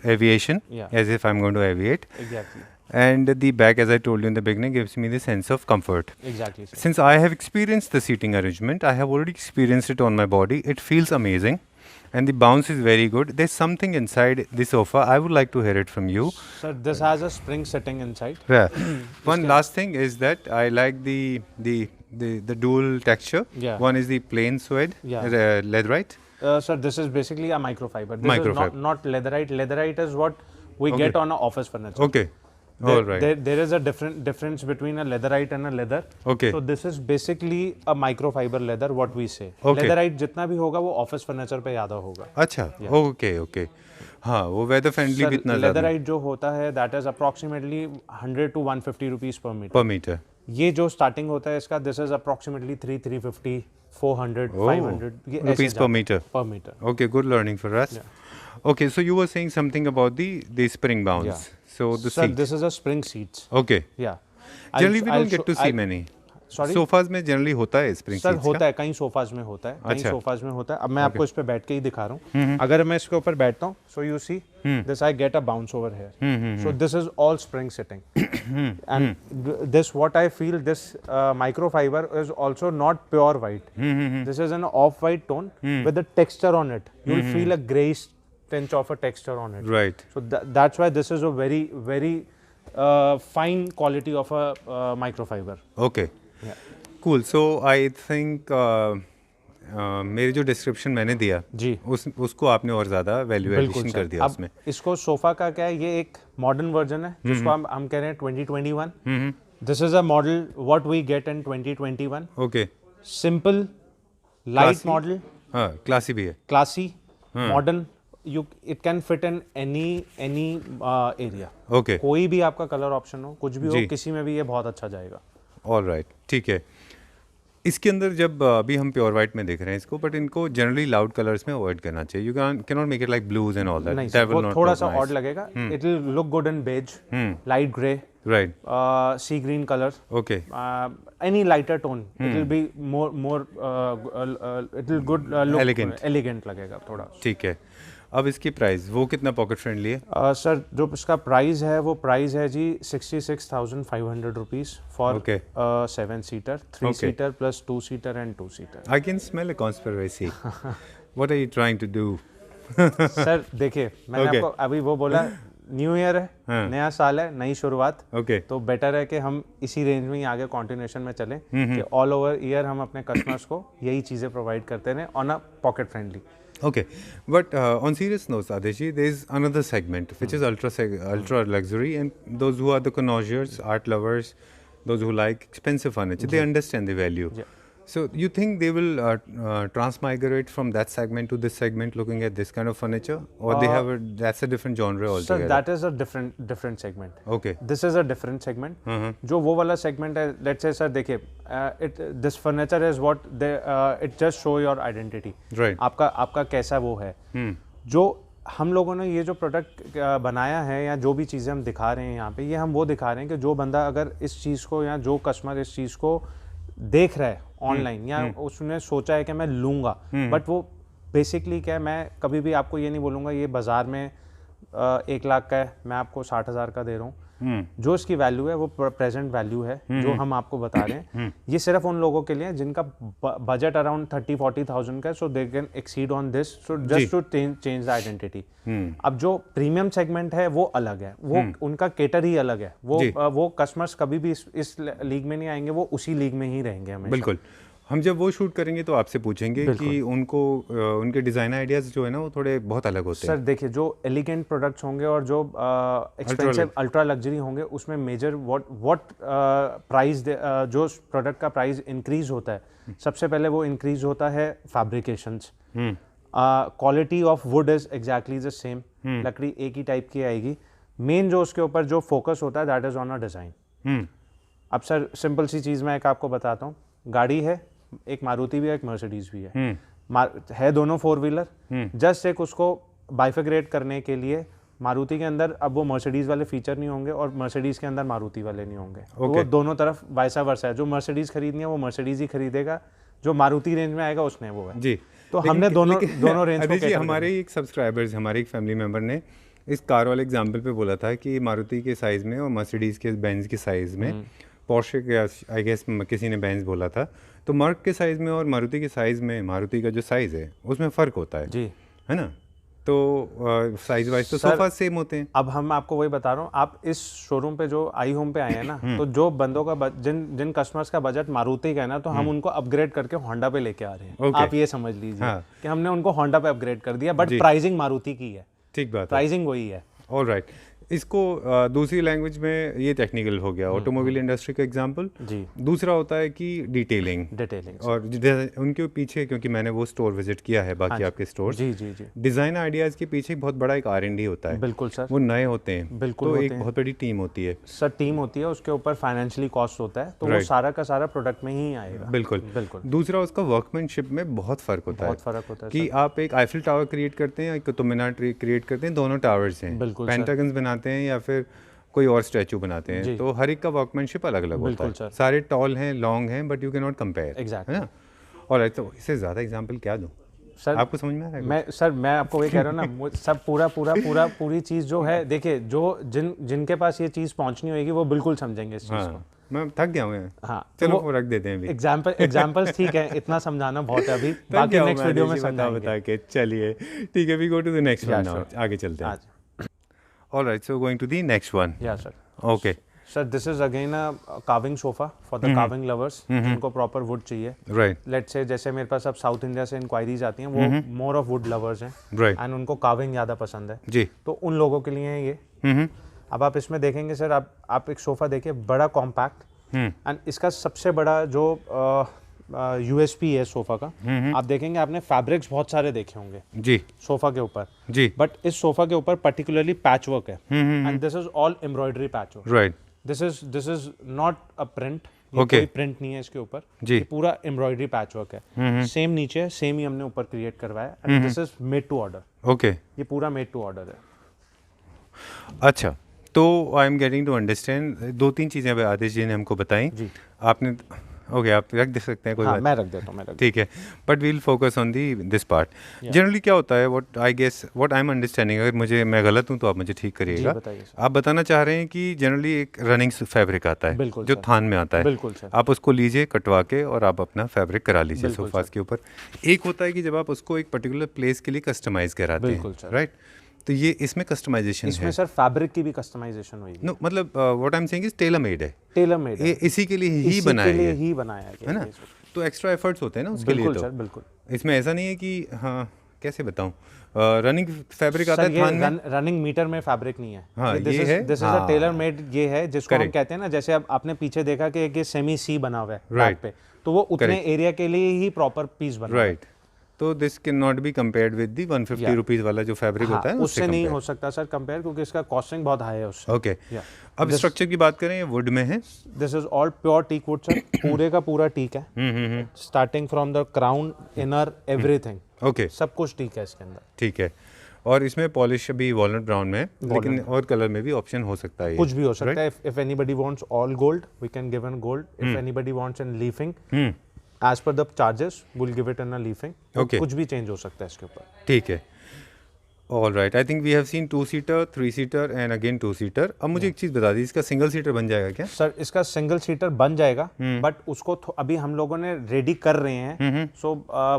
aviation, Yeah. as if I'm going to aviate. Exactly. And the back, as I told you in the beginning, gives me the sense of comfort. Exactly sir. Since I have experienced the seating arrangement, I have already experienced it on my body. It feels amazing. and the bounce is very good. There's something inside the sofa. I would like to hear it from you. Sir, this has a spring sitting inside. Yeah. One last thing is that I like the dual texture. Yeah. One is the plain suede, Yeah. leatherite. Sir, this is basically a microfiber. This Microfiber. is not leatherite. Leatherite is what we Okay. get on a office furniture. Okay. There, All right. there is a difference between a leatherite and a leather. Okay. So this is basically a microfiber leather, what we say. Okay. Leatherite जितना भी होगा वो office furniture पे ज़्यादा होगा. अच्छा. Okay okay. हाँ, वो वेदर फ्रेंडली भी इतना ज़्यादा लेदराइट जो होता है that is approximately 100 to 150 rupees per metre. Per metre. ये जो स्टार्टिंग होता है इसका दिस इज अप्रोक्सीमेटली 350 400 500 ये Rupees per meter. per meter. Okay, good learning for us. Okay, so you were saying something about the spring bounce. Yeah. So the Sir, seats. this is a spring seats. Okay. Yeah. Generally we don't get to see many. Sorry? Sofas में generally होता है spring sir seats होता का? है, कई sofas में होता है, कई अच्छा। सोफाज में होता है. अब मैं आपको इस पे बैठ के ही दिखा रहा हूँ. अगर मैं इसके ऊपर बैठता हूँ so you see this I get a bounce over here. So this is all spring sitting and this what I feel this microfibre is also not pure white. This is an of white tone with a texture on it. You will feel a greyish tinge of a texture on it. Right. So that's why this is a very fine quality of a microfiber. Okay. Yeah. Cool. So I think मेरी जो description मैंने दिया जी उसको आपने और ज़्यादा value addition कर दिया अब उसमें. इसको सोफा का क्या है, ये एक मॉडर्न वर्जन है जिसको हम कह रहे हैं 2021. This is a model what we get in 2021. Okay. Simple light model, हाँ, क्लासी भी है. Classy, modern. You it can fit in any area. Okay. कोई भी आपका कलर ऑप्शन हो, कुछ भी जी. हो, किसी में भी ये बहुत अच्छा जाएगा. ऑल राइट, ठीक है. इसके अंदर जब अभी हम प्योर वाइट में देख रहे हैं इसको, बट इनको जनरली लाउड कलर्स में अवॉइड करना चाहिए. You can not make it like blues and all that. नहीं सर, वो थोड़ा सा ऑड लगेगा. It will look good in beige, light grey, right. See green colour, okay. any lighter tone. It will be more it will good look elegant लगेगा थोड़ा. ठीक है. अब इसकी प्राइस वो कितना पॉकेट फ्रेंडली है? सर जो इसका प्राइस है वो प्राइस है जी 66,500 rupees for 7 seater, 3 seater plus 2 seater and 2 seater. I can smell a conspiracy. What are you trying to do? Sir देखिए, मैंने आपको अभी वो बोला न्यू ईयर है, नया साल है, नई शुरुआत. तो बेटर है कि हम इसी रेंज में ही आगे कॉन्टिन्यूशन में चलें कि ऑल ओवर ईयर हम अपने कस्टमर्स को यही चीज़ें प्रोवाइड करते रहें on a pocket friendly. Okay, but on serious notes, Adeshji, there is another segment which is ultra luxury, and those who are the connoisseurs, art lovers, those who like expensive furniture, they understand the value. So you think they will transmigrate from that segment to this segment, looking at this kind of furniture, or they have that's a different genre altogether? Sir, that is a different segment. Okay. This is a different segment. जो वो वाला segment है, let's say sir देखिए, this furniture is what they it just show your identity. Right. आपका कैसा वो है. जो हम लोगों ने ये जो प्रोडक्ट बनाया है या जो भी चीज़ें हम दिखा रहे हैं यहाँ पे, ये हम वो दिखा रहे हैं कि जो बंदा अगर इस चीज़ को या जो कस्टमर इस चीज़ को देख रहा है ऑनलाइन या उसने सोचा है कि मैं लूँगा, बट वो बेसिकली क्या है, मैं कभी भी आपको ये नहीं बोलूँगा ये बाज़ार में 1 लाख का है, मैं आपको 60,000 का दे रहा हूँ. जो इसकी वैल्यू है वो प्रेजेंट वैल्यू है जो हम आपको बता रहे हैं. ये सिर्फ उन लोगों के लिए जिनका बजट अराउंड 30-40,000 का है, so they can exceed on this, so just to change the identity. अब जो प्रीमियम सेगमेंट है वो अलग है, वो उनका केटर ही अलग है. वो कस्टमर्स कभी भी इस लीग में नहीं आएंगे, वो उसी लीग में ही रहेंगे हमेशा. बिल्कुल. हम जब वो शूट करेंगे तो आपसे पूछेंगे कि उनको उनके डिज़ाइन आइडियाज़ जो है ना वो थोड़े बहुत अलग होते हैं. सर देखिए, जो एलिगेंट प्रोडक्ट्स होंगे और जो एक्सपेंसिव अल्ट्रा लग्जरी होंगे उसमें मेजर व्हाट प्राइस जो प्रोडक्ट का प्राइस इंक्रीज होता है, सबसे पहले वो इंक्रीज होता है fabrications. Quality of wood is exactly the same, लकड़ी एक ही टाइप की आएगी. मेन जो उसके ऊपर जो फोकस होता है that is on a design. अब सर सिंपल सी चीज़ मैं एक आपको बताता हूँ. गाड़ी है, एक मारुति भी है, एक मर्सिडीज भी है दोनों 4 व्हीलर. जस्ट एक उसको बाइफिग्रेट करने के लिए मारुति के अंदर अब वो मर्सिडीज वाले फीचर नहीं होंगे और मर्सिडीज के अंदर मारुति वाले नहीं होंगे. तो वो दोनों तरफ वैसा वर्सा है. जो मर्सिडीज खरीदनी है वो मर्सिडीज ही खरीदेगा, जो मारुति रेंज में आएगा उसने वो है. जी. तो हमने दोनों रेंज को हमारे एक सब्सक्राइबर्स, हमारे एक फैमिली मेम्बर ने इस कार वाले एग्जाम्पल पे बोला था कि मारुति के साइज में और मर्सिडीज के बेंज के साइज में, पोर्शे के आई गेस किसी ने बेंज बोला था, तो मर्क के साइज़ में और मारुति के साइज़ में, मारुति का जो साइज़ है उसमें फ़र्क होता है. जी. है ना? तो साइज वाइज तो सर, सोफा सेम होते हैं। अब हम आपको वही बता रहा हूँ, आप इस शोरूम पे जो आई होम पे आए हैं ना, तो जो बंदों का जिन कस्टमर्स का बजट मारुति का है ना, तो हम उनको अपग्रेड करके होंडा पे लेके आ रहे हैं। Okay. आप ये समझ लीजिए हाँ। कि हमने उनको होंडा पे अपग्रेड कर दिया, बट जी। प्राइसिंग मारुति की है, ठीक बात है। प्राइसिंग वही है। ऑल राइट, इसको दूसरी लैंग्वेज में ये टेक्निकल हो गया, ऑटोमोबाइल इंडस्ट्री का एग्जांपल। जी। दूसरा होता है कि डिटेलिंग, और उनके पीछे, क्योंकि मैंने वो स्टोर विजिट किया है, बाकी आपके स्टोर, जी जी जी, डिज़ाइन आइडियाज़ के पीछे बहुत बड़ा एक R&D होता है। बिल्कुल सर, वो नए होते हैं, बिल्कुल तो होते एक हैं। बहुत बड़ी टीम होती है। सर टीम होती है, उसके ऊपर फाइनेंशियली कॉस्ट होता है, तो वो सारा का सारा प्रोडक्ट में ही आएगा। बिल्कुल बिल्कुल। दूसरा, उसका वर्कमैनशिप में बहुत फ़र्क होता है। बहुत फर्क होता है कि आप एक आईफिल टावर क्रिएट करते हैं या कुतुब मीनार क्रिएट करते हैं, दोनों टावर्स हैं, बिल्कुल सर। पेंटागन्स बनाते हैं या फिर कोई और स्टैचू बनाते हैं, जी। तो हर एक का वर्कमैनशिप अलग अलग होता बिल्कुल है। सर। सारे टॉल हैं, लॉन्ग हैं, but you can not compare, Exactly. है ना? और तो इससे ज़्यादा एग्जांपल क्या दूं? सर आपको समझ में आ रहा है? मैं आपको वही कह रहा हूँ ना, सब पूरी चीज़ जो है, देखिए जो जिनके पास ये चीज़ पहुंचनी होगी वो बिल्कुल समझेंगे इस चीज़ को। हाँ, मैं थक गया हूँ। हाँ, चलो वो रख देते हैं अभी। एग्जाम्पल्स ठीक है, इतना समझाना बहुत है अभी, थक बाकी गया हूँ नेक्स्ट मैं वीडियो में आदित्य, समझाएंगे। बता के। चलिए ठीक है, we go to the next one now, sure. आगे चलते हैं। आज alright, so going to the next one. Yeah sir, okay sir this is again a carving sofa for the carving lovers, जिनको प्रॉपर वुड चाहिए। Right let's say जैसे मेरे पास अब south India से इंक्वायरीज आती हैं, वो मोर ऑफ वुड लवर्स हैं राइट एंड उनको कार्विंग ज़्यादा पसंद है, जी। तो उन लोगों के लिए है ये। अब आप इसमें देखेंगे सर, आप एक सोफ़ा देखिए, बड़ा कॉम्पैक्ट, एंड इसका सबसे बड़ा जो यूएसपी है सोफ़ा का, आप देखेंगे, आपने फैब्रिक्स बहुत सारे देखे होंगे जी सोफ़ा के ऊपर, जी। बट इस सोफ़ा के ऊपर पर्टिकुलरली पैच वर्क है, and this is all embroidery patch work. Right this is not a print, Okay. कोई प्रिंट नहीं है इसके ऊपर, जी। ये पूरा एम्ब्रॉयडरी पैच वर्क है। सेम नीचे है, सेम ही हमने ऊपर क्रिएट करवाया, and this is made to order. Okay, ये पूरा मेड टू ऑर्डर है। अच्छा, तो I am getting to understand. दो तीन चीज़ें अब आदित्य जी ने हमको बताई। जी। आपने ओके, आप रख दे सकते हैं, कोई हाँ, बात मैं रख देता हूँ, ठीक है, but we'll focus on the this part. Generally क्या होता है, what I guess, what I am understanding, अगर मैं गलत हूँ तो आप मुझे ठीक करिएगा। बताइए सर। आप बताना चाह रहे हैं कि जनरली एक रनिंग फैब्रिक आता है, बिल्कुल जो सर। थान में आता है। बिल्कुल सर। आप उसको लीजिए कटवा के और आप अपना फैब्रिक करा लीजिए बिल्कुल सोफास के ऊपर। एक होता है कि जब आप उसको एक पर्टिकुलर प्लेस के लिए कस्टमाइज कराते बिल्कुल हैं, सर। राइट? तो ये इसमें कस्टमाइजेशन इसमें है। सर फैब्रिक की भी कस्टमाइजेशन हुई है, नो, मतलब what I am saying is tailor made है, टेलर मेड है, ये इसी के लिए ही इसी बनाया के लिए है, ही बनाया गया है ना? ये सोफा। तो एक्स्ट्रा एफर्ट्स होते हैं ना उसके लिए। बिल्कुल तो सर, बिल्कुल। इसमें ऐसा नहीं है कि, हाँ कैसे बताऊं, रनिंग फैब्रिक आता सर है ये थान में। रनिंग मीटर में फैब्रिक नहीं है। हाँ, दिस ये इज है, दिस इज हाँ। अ टेलर मेड, ये है जिसको हम Correct. कहते हैं ना, जैसे अब आपने पीछे देखा कि एक ये सेमी सी बना हुआ है Right. बैक पे, तो वो उतने Correct. एरिया के लिए ही प्रॉपर पीस बना हुआ है। राइट, तो this can not be compared with the 150 rupees वाला जो फैब्रिक होता है ना, उससे नहीं हो सकता सर कंपेयर, क्योंकि इसका कॉस्टिंग बहुत हाई है उससे। Okay, Yeah. अब स्ट्रक्चर की बात करें, ये वुड में है। This is all pure teak wood sir, पूरे का पूरा टीक है, starting from the crown, inner, everything, okay, सब कुछ टीक है इसके अंदर। ठीक है। और इसमें पॉलिश भी वॉलनट ब्राउन में है, लेकिन और कलर में भी ऑप्शन हो सकता है, कुछ भी हो सकता है। If anybody wants all gold, we can give in gold. If anybody wants in leafing, as per the charges will give it in a leafing. Okay. कुछ भी चेंज हो सकता है इसके ऊपर। ठीक है। All right, I think we have seen 2 seater, 3 seater and again 2 seater. अब मुझे एक चीज़ बता दी, इसका सिंगल सीटर बन जाएगा क्या? सर इसका सिंगल सीटर बन जाएगा, बट उसको अभी हम लोगों ने रेडी कर रहे हैं। सो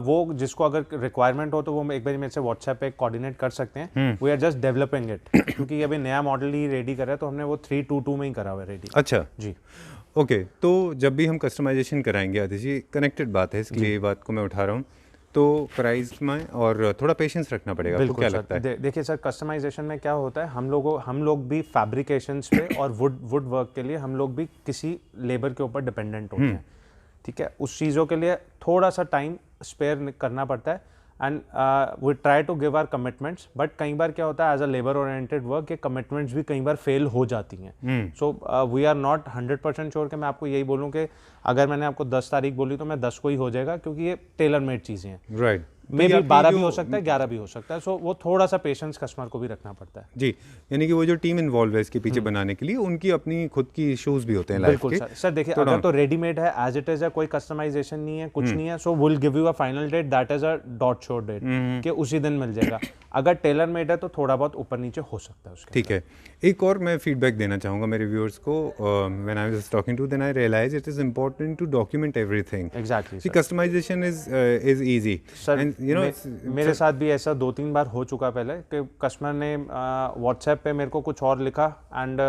वो जिसको अगर रिक्वायरमेंट हो तो वो एक बार मेरे से व्हाट्सएप पे कोऑर्डिनेट कर सकते हैं। We are just developing it, क्योंकि अभी नया मॉडल ही रेडी कर रहा है, तो हमने वो 322 में ही करा हुआ है रेडी। अच्छा जी। ओके, तो जब भी हम कस्टमाइजेशन कराएंगे, आदित्य जी कनेक्टेड बात है, इसके लिए ये बात को मैं उठा रहा हूँ, तो प्राइस में और थोड़ा पेशेंस रखना पड़ेगा। आपको क्या लगता है? देखिए सर, कस्टमाइजेशन में क्या होता है, हम लोग भी फैब्रिकेशंस पे और वुड वर्क के लिए हम लोग भी किसी लेबर के ऊपर डिपेंडेंट होते हैं, ठीक है? उस चीज़ों के लिए थोड़ा सा टाइम स्पेयर करना पड़ता है, and we try to give our commitments, but कई बार क्या होता है, as a labour oriented work, ये कमिटमेंट्स भी कई बार फेल हो जाती हैं। So we are not 100% sure कि मैं आपको यही बोलूँ कि अगर मैंने आपको 10 तारीख बोली तो मैं 10 को ही हो जाएगा, क्योंकि ये टेलर मेड चीज़ें हैं। राइट, मे भी 12 भी हो सकता है, 11 भी हो सकता है। सो वो थोड़ा सा पेशेंस कस्टमर को भी रखना पड़ता है। जी, यानी कि वो जो टीम इन्वॉल्व है इसके पीछे बनाने के लिए, उनकी अपनी खुद की इश्यूज भी होते हैं लाइफ बिल्कुल के। सर देखिए, अगर तो रेडीमेड है, एज इट इज है, कोई कस्टमाइजेशन नहीं है, कुछ नहीं है, so will give you a final date, that is a dot show date, कि उसी दिन मिल जाएगा। अगर टेलर मेड है तो थोड़ा बहुत ऊपर नीचे हो सकता है उसके। ठीक है, एक और मैं फीडबैक देना चाहूँगा मेरे व्यूअर्स को। When I was talking to then I realise it is important to document everything. Exactly See, customization is easy, Sir, and you know, मेरे साथ भी ऐसा 2-3 बार हो चुका पहले कि कस्टमर ने व्हाट्सएप पे मेरे को कुछ और लिखा एंड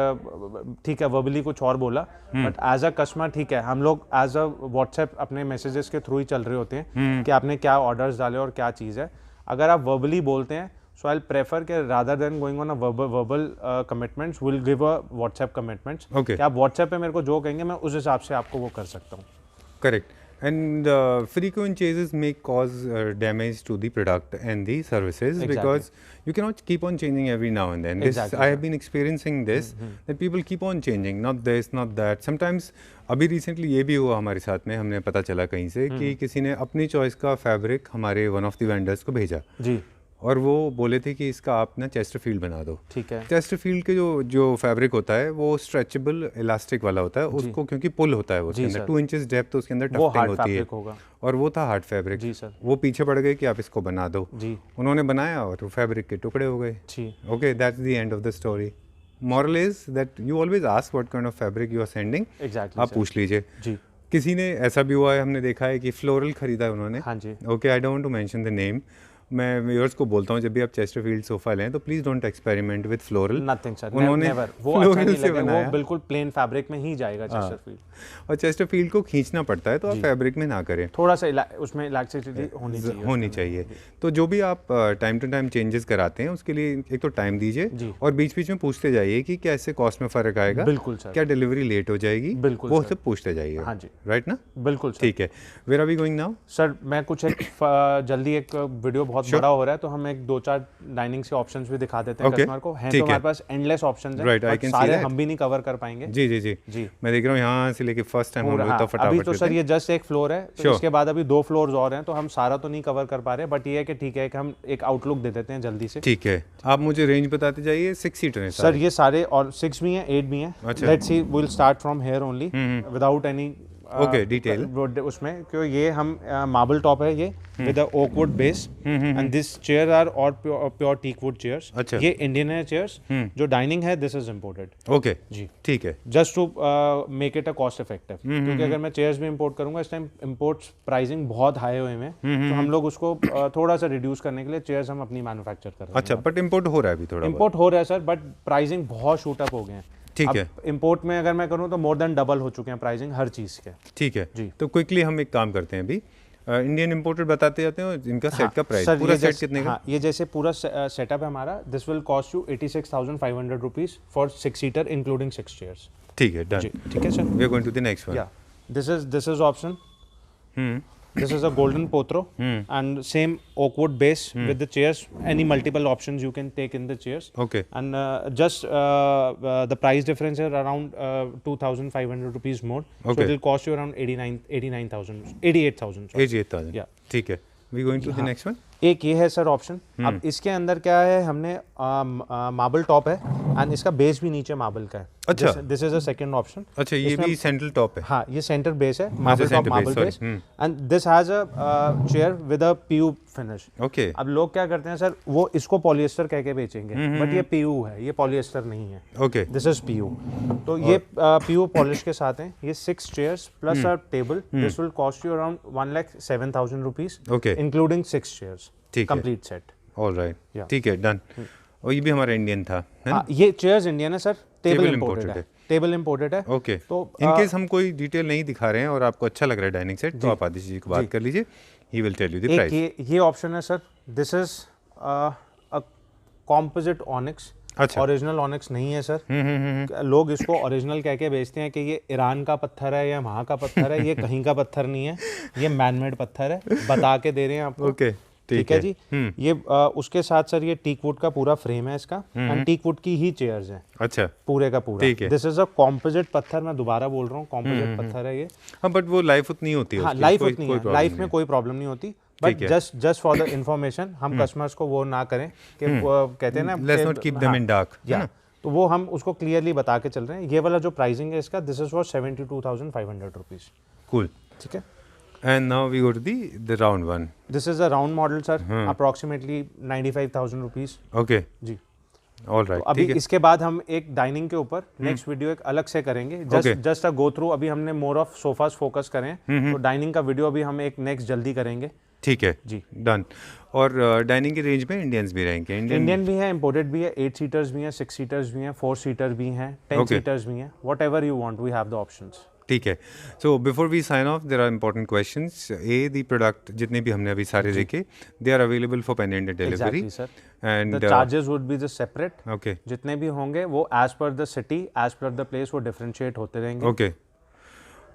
ठीक है वर्बली कुछ और बोला, बट एज अ कस्टमर ठीक है, हम लोग एज अ व्हाट्सएप अपने मैसेजेस के थ्रू ही चल रहे होते हैं कि आपने क्या ऑर्डर्स डाले और क्या चीज़ है। अगर आप वर्बली बोलते हैं सो आई प्रेफर कि rather than going on a verbal commitments will give a WhatsApp commitments कि आप व्हाट्सएप पे मेरे को जो कहेंगे मैं उस हिसाब से आपको वो कर सकता हूँ। Correct. And frequent changes may cause damage to the product and the services because you cannot keep on changing every now and then. This I have been experiencing this that people keep on changing, not this, not that. Sometimes अभी recently ये भी हुआ हमारे साथ में, हमने पता चला कहीं से कि किसी ने अपनी चॉइस का फैब्रिक हमारे वन ऑफ द वेंडर्स को भेजा जी, और वो बोले थे कि इसका आप ना चेस्टरफील्ड बना दो। ठीक है। चेस्टरफील्ड के जो फैब्रिक होता है वो स्ट्रेचेबल इलास्टिक वाला होता है, उसको क्योंकि पुल होता है वो उसके अंदर 2 इंचेस डेप्थ उसके अंदर टफ्टिंग होती है होगा। और वो था हार्ड फैब्रिक। जी सर। वो पीछे पड़ गए कि आप इसको बना दो जी, उन्होंने बनाया और वो फैब्रिक के टुकड़े हो गए। जी, okay, that's the end of the story. Moral is that you always ask what kind of fabric you are sending, exactly आप पूछ लीजिए। जी, किसी ने ऐसा भी हुआ है, हमने देखा है कि फ्लोरल खरीदा है उन्होंने। हाँ जी, okay, I don't want to mention the name. मैं व्यूअर्स को बोलता हूँ जब भी आप चेस्टरफील्ड सोफा लें तो please don't experiment with floral. Nothing sir, उन्होंने नेवर, वो अच्छा फ्लोरल नहीं से लगेगा, बनाया वो बिल्कुल प्लेन फैब्रिक में ही जाएगा चेस्टरफील्ड। और चेस्टरफील्ड को खींचना पड़ता है तो आप फैब्रिक में ना करें, थोड़ा सा उसमें इलास्टिसिटी होनी चाहिए। तो जो भी आप टाइम टू टाइम चेंजेस कराते हैं उसके लिए एक तो टाइम दीजिए और बीच बीच में पूछते जाइए कि क्या इससे कॉस्ट में फ़र्क आएगा, बिल्कुल सर, क्या डिलीवरी लेट हो जाएगी, बिल्कुल वो सर, सब पूछते जाइए। हाँ जी, राइट ना, बिल्कुल सर। ठीक है। Where are we going now? Sir मैं कुछ एक जल्दी एक वीडियो बहुत बड़ा हो रहा है तो हम एक 2-4 डाइनिंग से ऑप्शंस भी दिखा देते हैं कस्टमर को। हैं तो हमारे पास एंडलेस ऑप्शंस हैं, राइट, आई कैन सी सारे दैट। हम भी नहीं कवर कर पाएंगे। जी जी जी जी, मैं देख रहा हूँ यहाँ से लेके फर्स्ट टाइम हम लोग तो फटाफट अभी तो सर ये जस्ट एक फ्लोर है, तो इसके बाद अभी 2 फ्लोर्स और हैं तो हम सारा तो नहीं कवर कर पा रहे, बट ये है कि ठीक है कि हम एक आउटलुक दे देते हैं जल्दी से। ठीक है, आप मुझे रेंज बताते जाइए। 6 सीटर हैं सर ये सारे, और 6 भी हैं 8 भी हैं। Let's see, we will start from here only without any okay detail उसमें, क्यों ये हम मार्बल टॉप है ये with a oak wood base and this chair are our pure teak wood chairs. अच्छा, ये इंडियन है चेयर्स। जो डाइनिंग है दिस इज इम्पोर्टेड। ओके जी, ठीक है। Just to make it a cost effective, क्योंकि अगर मैं चेयर्स भी इंपोर्ट करूंगा इस टाइम इंपोर्ट्स प्राइसिंग बहुत हाई हुए हैं, तो हम लोग उसको थोड़ा सा रिड्यूस करने के लिए चेयर्स हम अपनी मैन्युफैक्चर कर रहे हैं। अच्छा, बट इम्पोर्ट हो रहा है अभी थोड़ा? इंपोर्ट हो रहा है सर, बट प्राइसिंग बहुत शूट अप हो गए हैं। ठीक है। इंपोर्ट में अगर मैं करूं तो मोर देन डबल हो चुके हैं प्राइसिंग हर चीज के। ठीक है जी, तो क्विकली हम एक काम करते हैं, अभी इंडियन इंपोर्टेड बताते जाते हैं और इनका सेट का प्राइस, पूरा सेट कितने का? हाँ, ये जैसे पूरा सेटअप है हमारा, this will cost you 86,500 rupees for 6 seater including 6 chairs. ठीक है, डन। ठीक है sir, we are going to the next one. Yeah this is option, this is a golden potro and same oak wood base with the chairs, any multiple options you can take in the chairs. Okay. And just the price difference is around 2,500 rupees more. Okay. So it will cost you around 88,000 sorry. 88,000। Yeah. ठीक है, we going to the next one. एक ये है sir option. अब इसके अंदर क्या है, हमने मार्बल टॉप है एंड इसका बेस भी नीचे मार्बल का है। अच्छा, this is a second option. अच्छा, ये भी सेंट्रल टॉप है? हाँ, ये सेंटर बेस है, marble top, marble base, and this has a chair with a PU finish. Okay. अब लोग क्या करते हैं सर, वो इसको पॉलिएस्टर कह के बेचेंगे, बट ये पीयू है, ये पॉलिएस्टर नहीं है। Okay, this is PU. तो ये पीयू पॉलिश के साथ है। ये 6 chairs plus a table, this will cost you around 1,07,000 rupees, okay, including 6 chairs, complete set. Alright, ठीक है, डन। और ये भी हमारा इंडियन था, है ना? ये चेयर्स इंडियन है सर, टेबल इंपोर्टेड है। टेबल इंपोर्टेड है। ओके, तो इनकेस हम कोई डिटेल नहीं दिखा रहे हैं और आपको अच्छा लग रहा है डाइनिंग सेट, तो आप आदित्य जी को बात कर लीजिए, he will tell you the price. ये ऑप्शन है sir, this is a composite onyx. अच्छा, ओरिजिनल ऑनिक्स नहीं है सर। लोग इसको ओरिजिनल कह के बेचते हैं कि ये ईरान का पत्थर है या वहाँ का पत्थर है। ये कहीं का पत्थर नहीं है, ये मैनमेड पत्थर है, बता के दे रहे हैं आपको। ओके, ठीक है जी। ये उसके साथ सर ये टीक वुड का पूरा फ्रेम है इसका, एंड टीक वुड की ही चेयर्स हैं। अच्छा, पूरे का पूरा। ठीक है। दिस इज अ कॉम्पोजिट पत्थर, मैं दोबारा बोल रहा हूँ, कॉम्पोजिट पत्थर है ये। हाँ, बट वो लाइफ उतनी होती है। हाँ, लाइफ उतनी है, लाइफ में कोई प्रॉब्लम नहीं होती, but just for the information हम कस्टमर्स को वो ना करें कि कहते हैं ना, let's not keep them in dark, है ना? तो वो हम उसको क्लियरली बता के चल रहे हैं। ये वाला जो प्राइसिंग है इसका, this is for 72,500 rupees. Cool, ठीक है। And now we go to the round one. This is a round model sir, approximately 95,000 rupees. Okay जी, ऑलराइट। तो अभी इसके बाद हम एक डाइनिंग के ऊपर नेक्स्ट वीडियो एक अलग से करेंगे, जस्ट अ गो थ्रू। अभी हमने मोर ऑफ सोफास फोकस करें, तो डाइनिंग का वीडियो अभी हम एक नेक्स्ट जल्दी करेंगे। ठीक है जी। डन। और डाइनिंग की रेंज में इंडियंस भी रहेंगे? इंडियन भी है, इम्पोर्टेड भी है, 8 सीटर्स भी हैं, 6 सीटर्स भी हैं, 4 सीटर भी हैं, 10 Okay. सीटर्स भी हैं, whatever you want we have the options. ठीक है। So before we sign off there are important questions. The product जितने भी हमने अभी सारे देखे, they are available for pan India delivery exactly sir, and the charges would be the separate. Okay जितने भी होंगे वो as per the city, as per the place, वो डिफरेंशिएट होते रहेंगे। Okay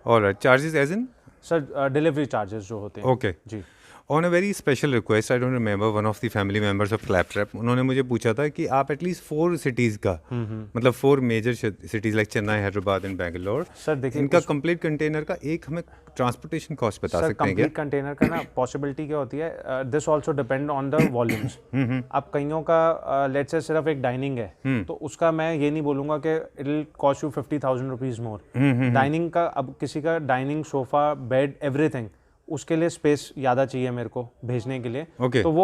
alright. Charges as in? Sir delivery charges जो होते हैं। ओके। जी। On a very special request, I don't remember, one of the family members of claptrap, उन्होंने मुझे पूछा था कि आप एटलीस्ट 4 सिटीज़ का, मतलब 4 major cities like Chennai, Hyderabad and Bangalore, sir देखिए इनका कंप्लीट कंटेनर का एक हमें ट्रांसपोर्टेशन कॉस्ट बता सर सकते हैं क्या? कंप्लीट कंटेनर का ना पॉसिबिलिटी क्या होती है, this also depend on the volumes. अब कईयों का लेट्स से सिर्फ एक डाइनिंग है तो उसका मैं ये नहीं बोलूंगा कि it will cost you 50,000 rupees more. Dining का, अब किसी का डाइनिंग, सोफा, बेड, एवरीथिंग, उसके लिए स्पेस ज़्यादा चाहिए मेरे को भेजने के लिए। Okay. तो वो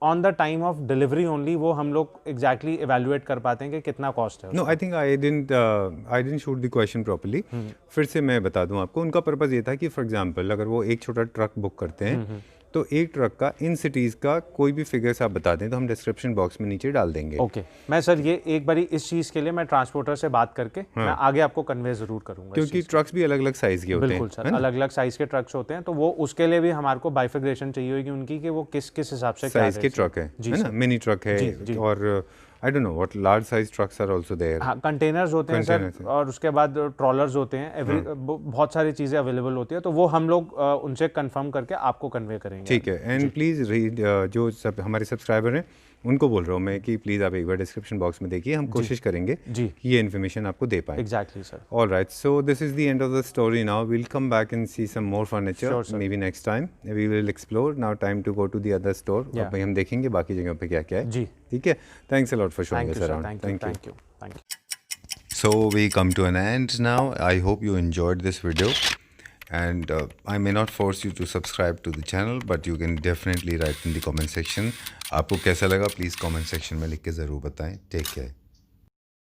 on the time of delivery only वो हम लोग एग्जैक्टली इवेल्युएट कर पाते हैं कि कितना कॉस्ट है। No I think I didn't shoot the question properly. फिर से मैं बता दूं आपको, उनका पर्पज़ ये था कि फॉर एग्जांपल अगर वो एक छोटा ट्रक बुक करते हैं तो एक ट्रक का इन सिटीज़ का कोई भी फिगर्स आप बता दें तो हम डिस्क्रिप्शन बॉक्स में नीचे डाल देंगे। ओके मैं सर ये एक बारी इस चीज़ के लिए मैं ट्रांसपोर्टर से बात करके मैं आगे आपको कन्वे ज़रूर करूँगा, क्योंकि ट्रक्स भी अलग अलग साइज़ के होते हैं। बिल्कुल सर, अलग अलग साइज़ के ट्रक्स होते हैं, तो वो उसके लिए भी हमारे को बाइफिग्रेशन चाहिए होगी उनकी कि वो किस किस हिसाब से साइज़ के ट्रक है ना, मिनी ट्रक है और I don't know what large size trucks are also there. हाँ, कंटेनर्स होते हैं सर, और उसके बाद ट्रॉलर्स होते हैं, बहुत सारी चीज़ें अवेलेबल होती है, तो वो हम लोग उनसे कंफर्म करके आपको कन्वे करेंगे। ठीक है। एंड प्लीज़ रीड, जो सब हमारे सब्सक्राइबर हैं उनको बोल रहा हूँ मैं कि प्लीज़ आप एक बार डिस्क्रिप्शन बॉक्स में देखिए, हम कोशिश करेंगे जी कि ये इन्फॉर्मेशन आपको दे पाएँ। Exactly sir. All right, so this is the end of the story now. We'll come back and see some more furniture, Sure, sir. maybe next time. We will explore. Now time to go to the other store. Yeah. अब हम देखेंगे बाकी जगहों पे क्या क्या है। जी ठीक है। Thanks a lot for showing thank us you sir, around. Thank you thank you. So we come to an end now. I hope you enjoyed this video, and I may not force you to subscribe to the channel, but you can definitely write in the comment section. आपको कैसा लगा please comment section में लिख के ज़रूर बताएं। Take care.